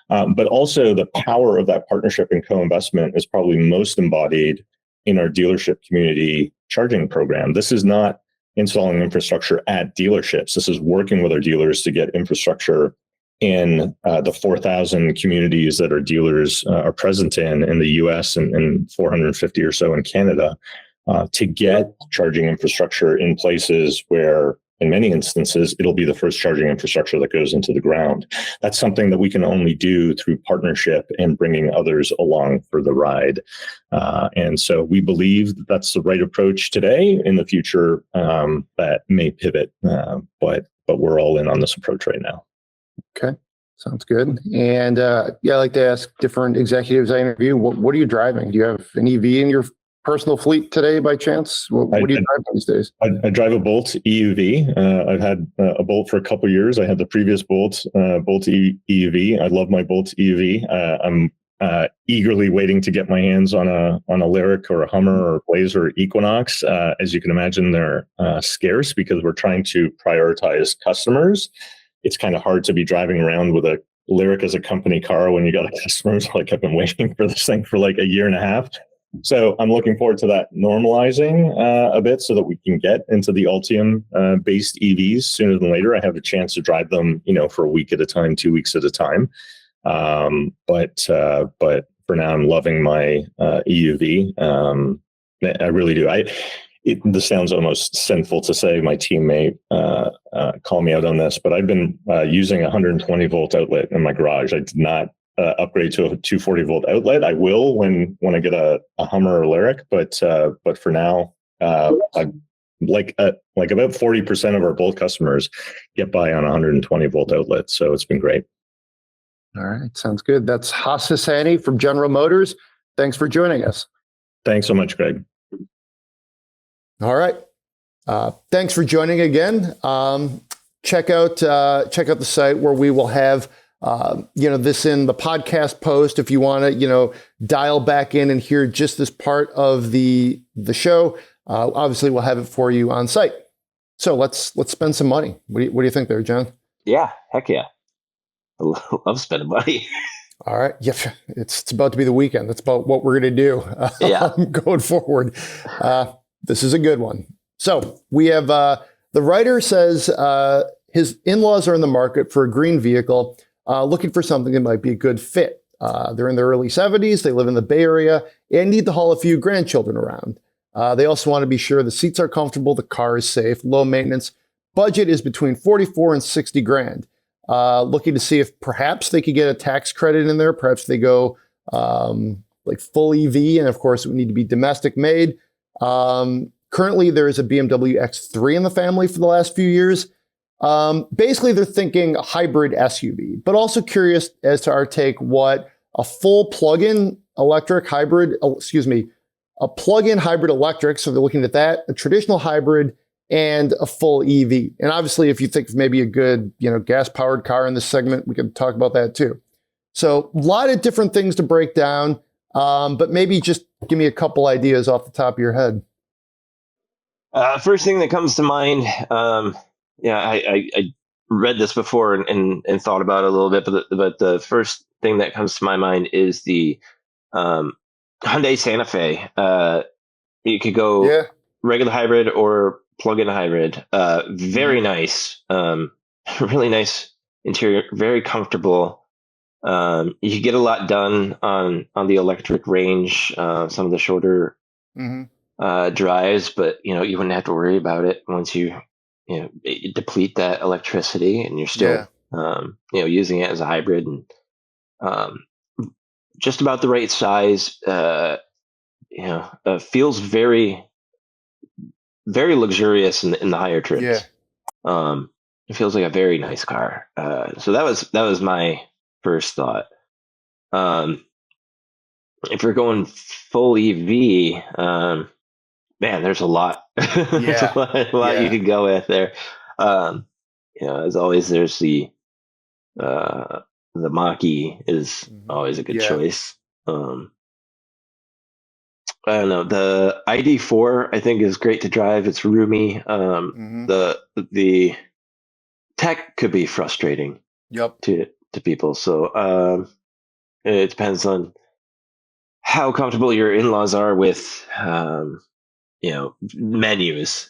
But also the power of that partnership and co-investment is probably most embodied in our dealership community charging program. This is not installing infrastructure at dealerships. This is working with our dealers to get infrastructure in the 4,000 communities that our dealers are present in the US and 450 or so in Canada, to get charging infrastructure in places where, in many instances, it'll be the first charging infrastructure that goes into the ground. That's something that we can only do through partnership and bringing others along for the ride. And so we believe that that's the right approach today. In the future, that may pivot, but we're all in on this approach right now. Okay, sounds good. And I like to ask different executives I interview, what are you driving? Do you have an EV in your personal fleet today by chance? What do you drive these days? I drive a Boltz EUV. I've had a Bolt for a couple of years. I had the previous Boltz EUV. I love my Boltz EUV. I'm eagerly waiting to get my hands on a Lyriq or a Hummer or a Blazer or Equinox. As you can imagine, they're scarce because we're trying to prioritize customers. It's kind of hard to be driving around with a Lyriq as a company car when you got a customer like, I've been waiting for this thing for like a year and a half. So I'm looking forward to that normalizing a bit so that we can get into the Ultium based EVs sooner than later. I have a chance to drive them, for a week at a time, 2 weeks at a time. But for now, I'm loving my EUV. I really do. This sounds almost sinful to say. My team may call me out on this, but I've been using a 120 volt outlet in my garage. I did not upgrade to a 240 volt outlet. I will when I get a Hummer or Lyriq, but for now, I'm like about 40% of our Bolt customers get by on a 120 volt outlet. So it's been great. All right, sounds good. That's Hassani from General Motors. Thanks for joining us. Thanks so much, Greg. All right. Thanks for joining again. Check out the site where we will have this in the podcast post. If you want to, dial back in and hear just this part of the show, obviously we'll have it for you on site. So let's spend some money. What do you think there, John? Yeah, heck yeah. I love spending money. All right. Yeah, it's about to be the weekend. That's about what we're going to do going forward. This is a good one. So we have the writer says his in-laws are in the market for a green vehicle, looking for something that might be a good fit. They're in their early 70s. They live in the Bay Area and need to haul a few grandchildren around. They also want to be sure the seats are comfortable, the car is safe, low maintenance. Budget is between 44 and 60 grand. Looking to see if perhaps they could get a tax credit in there. Perhaps they go like full EV, and of course it would need to be domestic made. Currently, there is a BMW X3 in the family for the last few years. Basically, they're thinking a hybrid SUV, but also curious as to our take what a full plug-in hybrid, a plug-in hybrid electric, so they're looking at that, a traditional hybrid, and a full EV. And obviously, if you think of maybe a good, gas-powered car in this segment, we can talk about that too. So a lot of different things to break down, but maybe just give me a couple ideas off the top of your head. First thing that comes to mind, I read this before and thought about it a little bit, but the first thing that comes to my mind is the Hyundai Santa Fe. You could go regular hybrid or plug-in hybrid. Very nice, really nice interior, very comfortable. You could get a lot done on the electric range, some of the shorter drives, but you wouldn't have to worry about it once you deplete that electricity and you're still using it as a hybrid, and just about the right size. Feels very, very luxurious in the higher trims. It feels like a very nice car. So that was my first thought. If we're going full EV, man, there's a lot. There's Yeah. a lot Yeah. you could go with there. As always, there's the Mach-E is always a good choice. I don't know. The ID4 I think is great to drive. It's roomy. The tech could be frustrating. Yep. To people. So it depends on how comfortable your in-laws are with menus.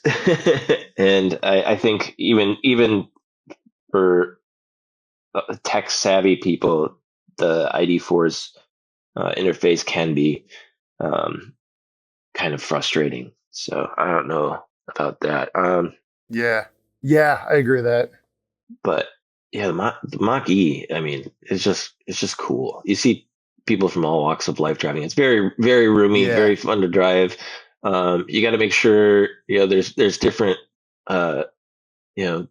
And I think even for tech savvy people, the ID4's interface can be kind of frustrating. So I don't know about that. Yeah, I agree with that. But yeah, the Mach-E, I mean, it's just cool. You see people from all walks of life driving. It's very, very roomy, very fun to drive. You got to make sure, there's different,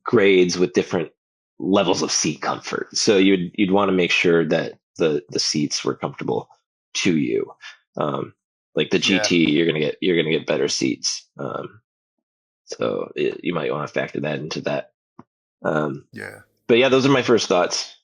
grades with different levels of seat comfort. So you'd want to make sure that the seats were comfortable to you. Like the GT, you're gonna get better seats. So you might want to factor that into that. But yeah, those are my first thoughts.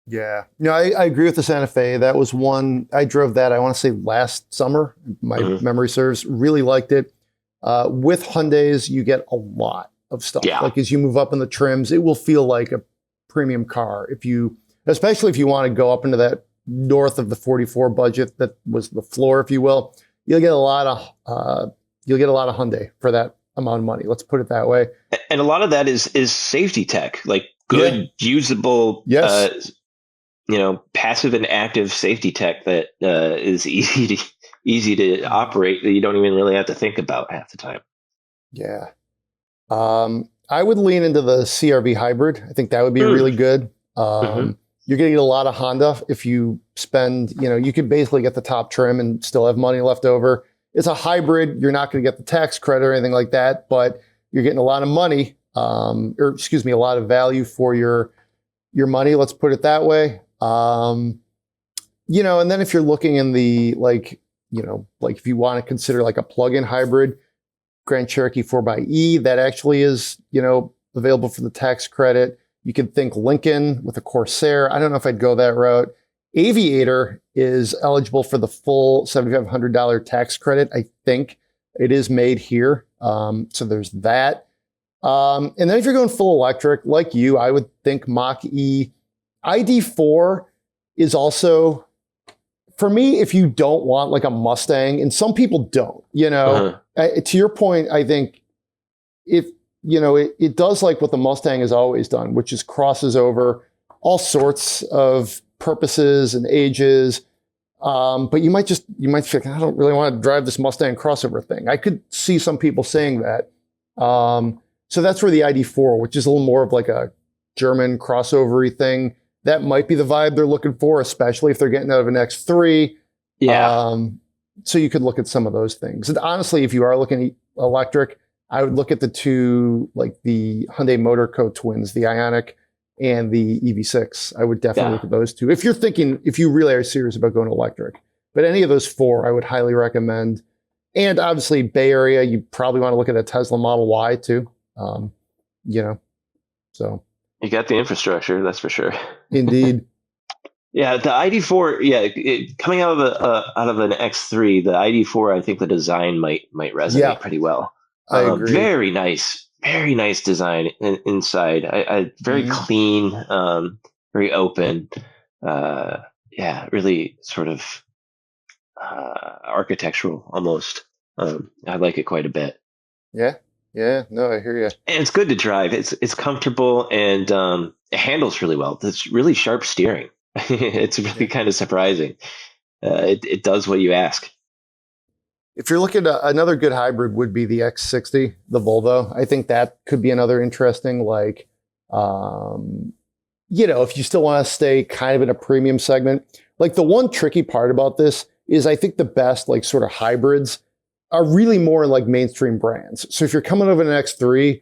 Yeah. No, I agree with the Santa Fe. That was one, I drove that, I want to say last summer. My memory serves. Really liked it. With Hyundais, you get a lot of stuff. Yeah. Like as you move up in the trims, it will feel like a premium car. Especially if you want to go up into that north of the 44 budget, that was the floor, if you will, you'll get a lot of Hyundai for that amount of money. Let's put it that way. And a lot of that is safety tech, like good, usable, passive and active safety tech that is easy to operate, that you don't even really have to think about half the time. Yeah. I would lean into the CR-V hybrid. I think that would be really good. You're going to get a lot of Honda if you spend, you could basically get the top trim and still have money left over. It's a hybrid. You're not going to get the tax credit or anything like that, but you're getting a lot of money, a lot of value for your money. Let's put it that way. And then if you're looking in the, like if you want to consider like a plug-in hybrid, Grand Cherokee 4xe, that actually is, available for the tax credit. You can think Lincoln with a Corsair. I don't know if I'd go that route. Aviator is eligible for the full $7,500 tax credit. I think it is made here. So there's that. And then if you're going full electric, like you, I would think Mach-E. ID4 is also, for me, if you don't want like a Mustang, and some people don't, to your point, I think if, it does like what the Mustang has always done, which is crosses over all sorts of purposes and ages. But you might feel, I don't really want to drive this Mustang crossover thing. I could see some people saying that. So that's where the ID4, which is a little more of like a German crossover-y thing, that might be the vibe they're looking for, especially if they're getting out of an X3. Yeah. So you could look at some of those things. And honestly, if you are looking at electric, I would look at the two, like the Hyundai Motor Co. twins, the Ioniq and the EV6. I would definitely look at those two. If you really are serious about going electric. But any of those four, I would highly recommend. And obviously, Bay Area, you probably want to look at a Tesla Model Y too. So. You got the infrastructure, that's for sure. Indeed. Yeah, the ID4, coming out of an X3, the ID4, I think the design might resonate pretty well. I agree. Very nice design inside. I very clean, very open. Really sort of architectural almost. I like it quite a bit. Yeah, no, I hear you. And it's good to drive. It's comfortable and it handles really well. It's really sharp steering. It's really kind of surprising. It does what you ask. If you're looking at another good hybrid would be the X60, the Volvo. I think that could be another interesting, like, if you still want to stay kind of in a premium segment. Like the one tricky part about this is I think the best like sort of hybrids are really more like mainstream brands. So if you're coming over an X3,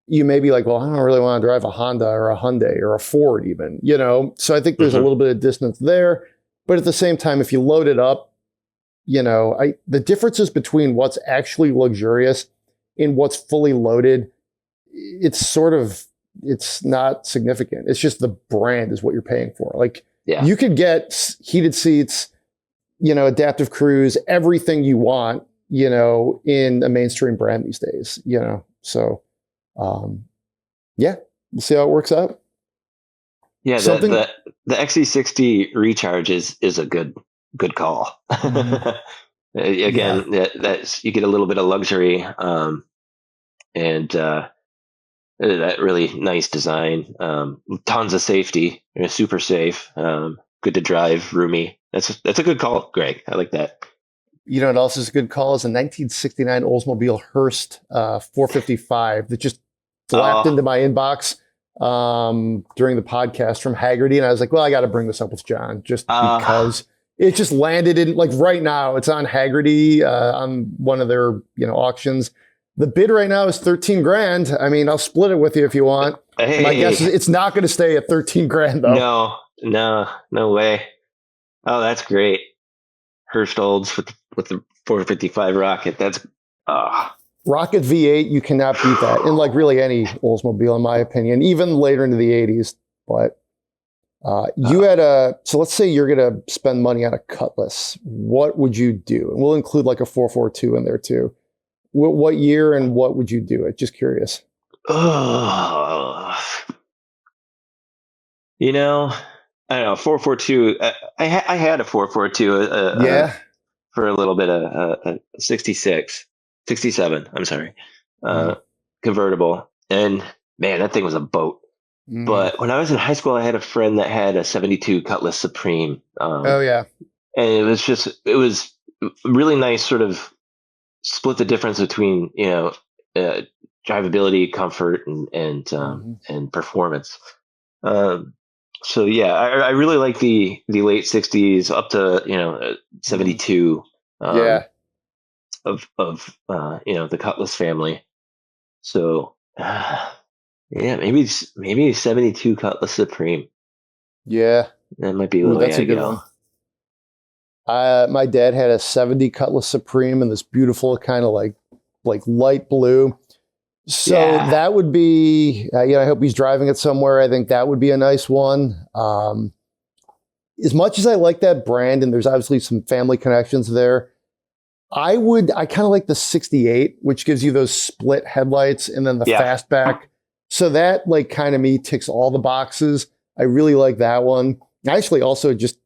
you may be like, well, I don't really want to drive a Honda or a Hyundai or a Ford even, So I think there's a little bit of distance there. But at the same time, if you load it up, the differences between what's actually luxurious and what's fully loaded, it's not significant. It's just the brand is what you're paying for. Like you could get heated seats, adaptive cruise, everything you want, in a mainstream brand these days, so, we'll see how it works out. Yeah. The XC60 recharge is a good call. Again, that's you get a little bit of luxury, and that really nice design. Tons of safety, super safe, good to drive, roomy. That's a good call, Greg. I like that. You know what else is a good call is a 1969 Oldsmobile Hearst 455 that just flapped into my inbox during the podcast from Haggerty, and I was like, well, I got to bring this up with John just because it just landed in, like, right now it's on Haggerty on one of their auctions. The bid right now is $13,000. I mean, I'll split it with you if you want. Hey. My guess is it's not going to stay at $13,000 though. No way. Oh, that's great. Hearst Olds with the 455 Rocket. That's Rocket V8. You cannot beat that in like really any Oldsmobile, in my opinion, even later into the 80s. But you had so let's say you're going to spend money on a Cutlass. What would you do? And we'll include like a 442 in there too. What year and what would you do it? Just curious. I don't know. 442. I had a 442. For a little bit of 67. I'm sorry, convertible. And man, that thing was a boat. But when I was in high school, I had a friend that had a 72 Cutlass Supreme. And it was really nice, sort of split the difference between drivability, comfort, and performance. So yeah, I really like the late 60s up to 72 of the Cutlass family. So maybe 72 Cutlass Supreme. Yeah, that might be a little. That's a good one. My dad had a 70 Cutlass Supreme in this beautiful kind of like light blue. So that would be, I hope he's driving it somewhere. I think that would be a nice one. As much as I like that brand, and there's obviously some family connections there, I kind of like the 68, which gives you those split headlights and then the fastback. So that like kind of ticks all the boxes. I really like that one. Actually, also just,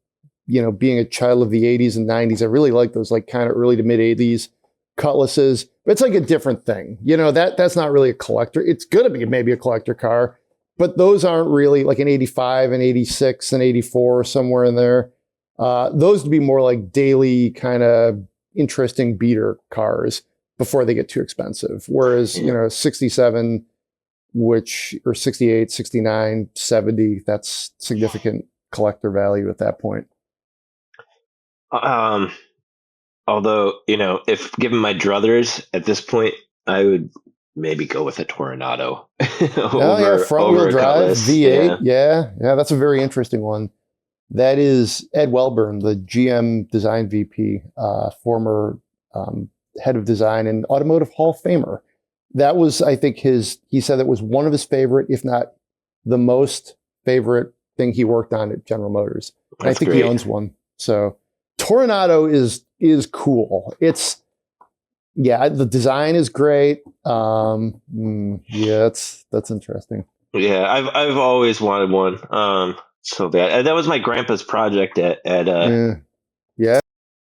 being a child of the 80s and 90s, I really like those like kind of early to mid 80s Cutlasses. But it's like a different thing. That's not really a collector. It's going to be maybe a collector car, but those aren't really like an 85 and 86 and 84 somewhere in there. Those would be more like daily kind of interesting beater cars before they get too expensive. Whereas, 67, or 68, 69, 70, that's significant collector value at that point. Although, if given my druthers at this point, I would maybe go with a Toronado. Front-wheel drive, V8. Yeah, that's a very interesting one. That is Ed Welburn, the GM design VP, former head of design and automotive Hall of Famer. That was, I think, he said that was one of his favorite, if not the most favorite thing he worked on at General Motors. And I think he owns one. So Toronado is cool. It's, the design is great. That's interesting. Yeah, I've always wanted one. So bad. And that was my grandpa's project at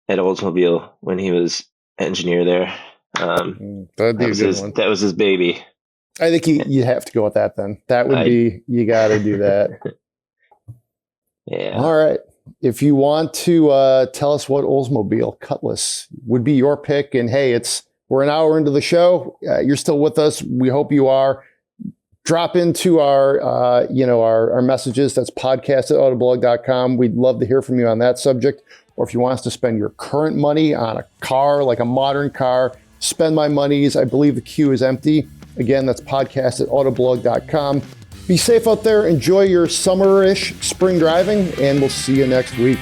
Oldsmobile when he was engineer there. That'd be a good one. That was his baby. I think you have to go with that then. That would be, you got to do that. Yeah. All right. If you want to tell us what Oldsmobile Cutlass would be your pick, and hey, we're an hour into the show. You're still with us. We hope you are. Drop into our messages. That's podcast@autoblog.com. We'd love to hear from you on that subject. Or if you want us to spend your current money on a car, like a modern car, spend my monies. I believe the queue is empty. Again, that's podcast@autoblog.com. Be safe out there. Enjoy your summer-ish spring driving, and we'll see you next week.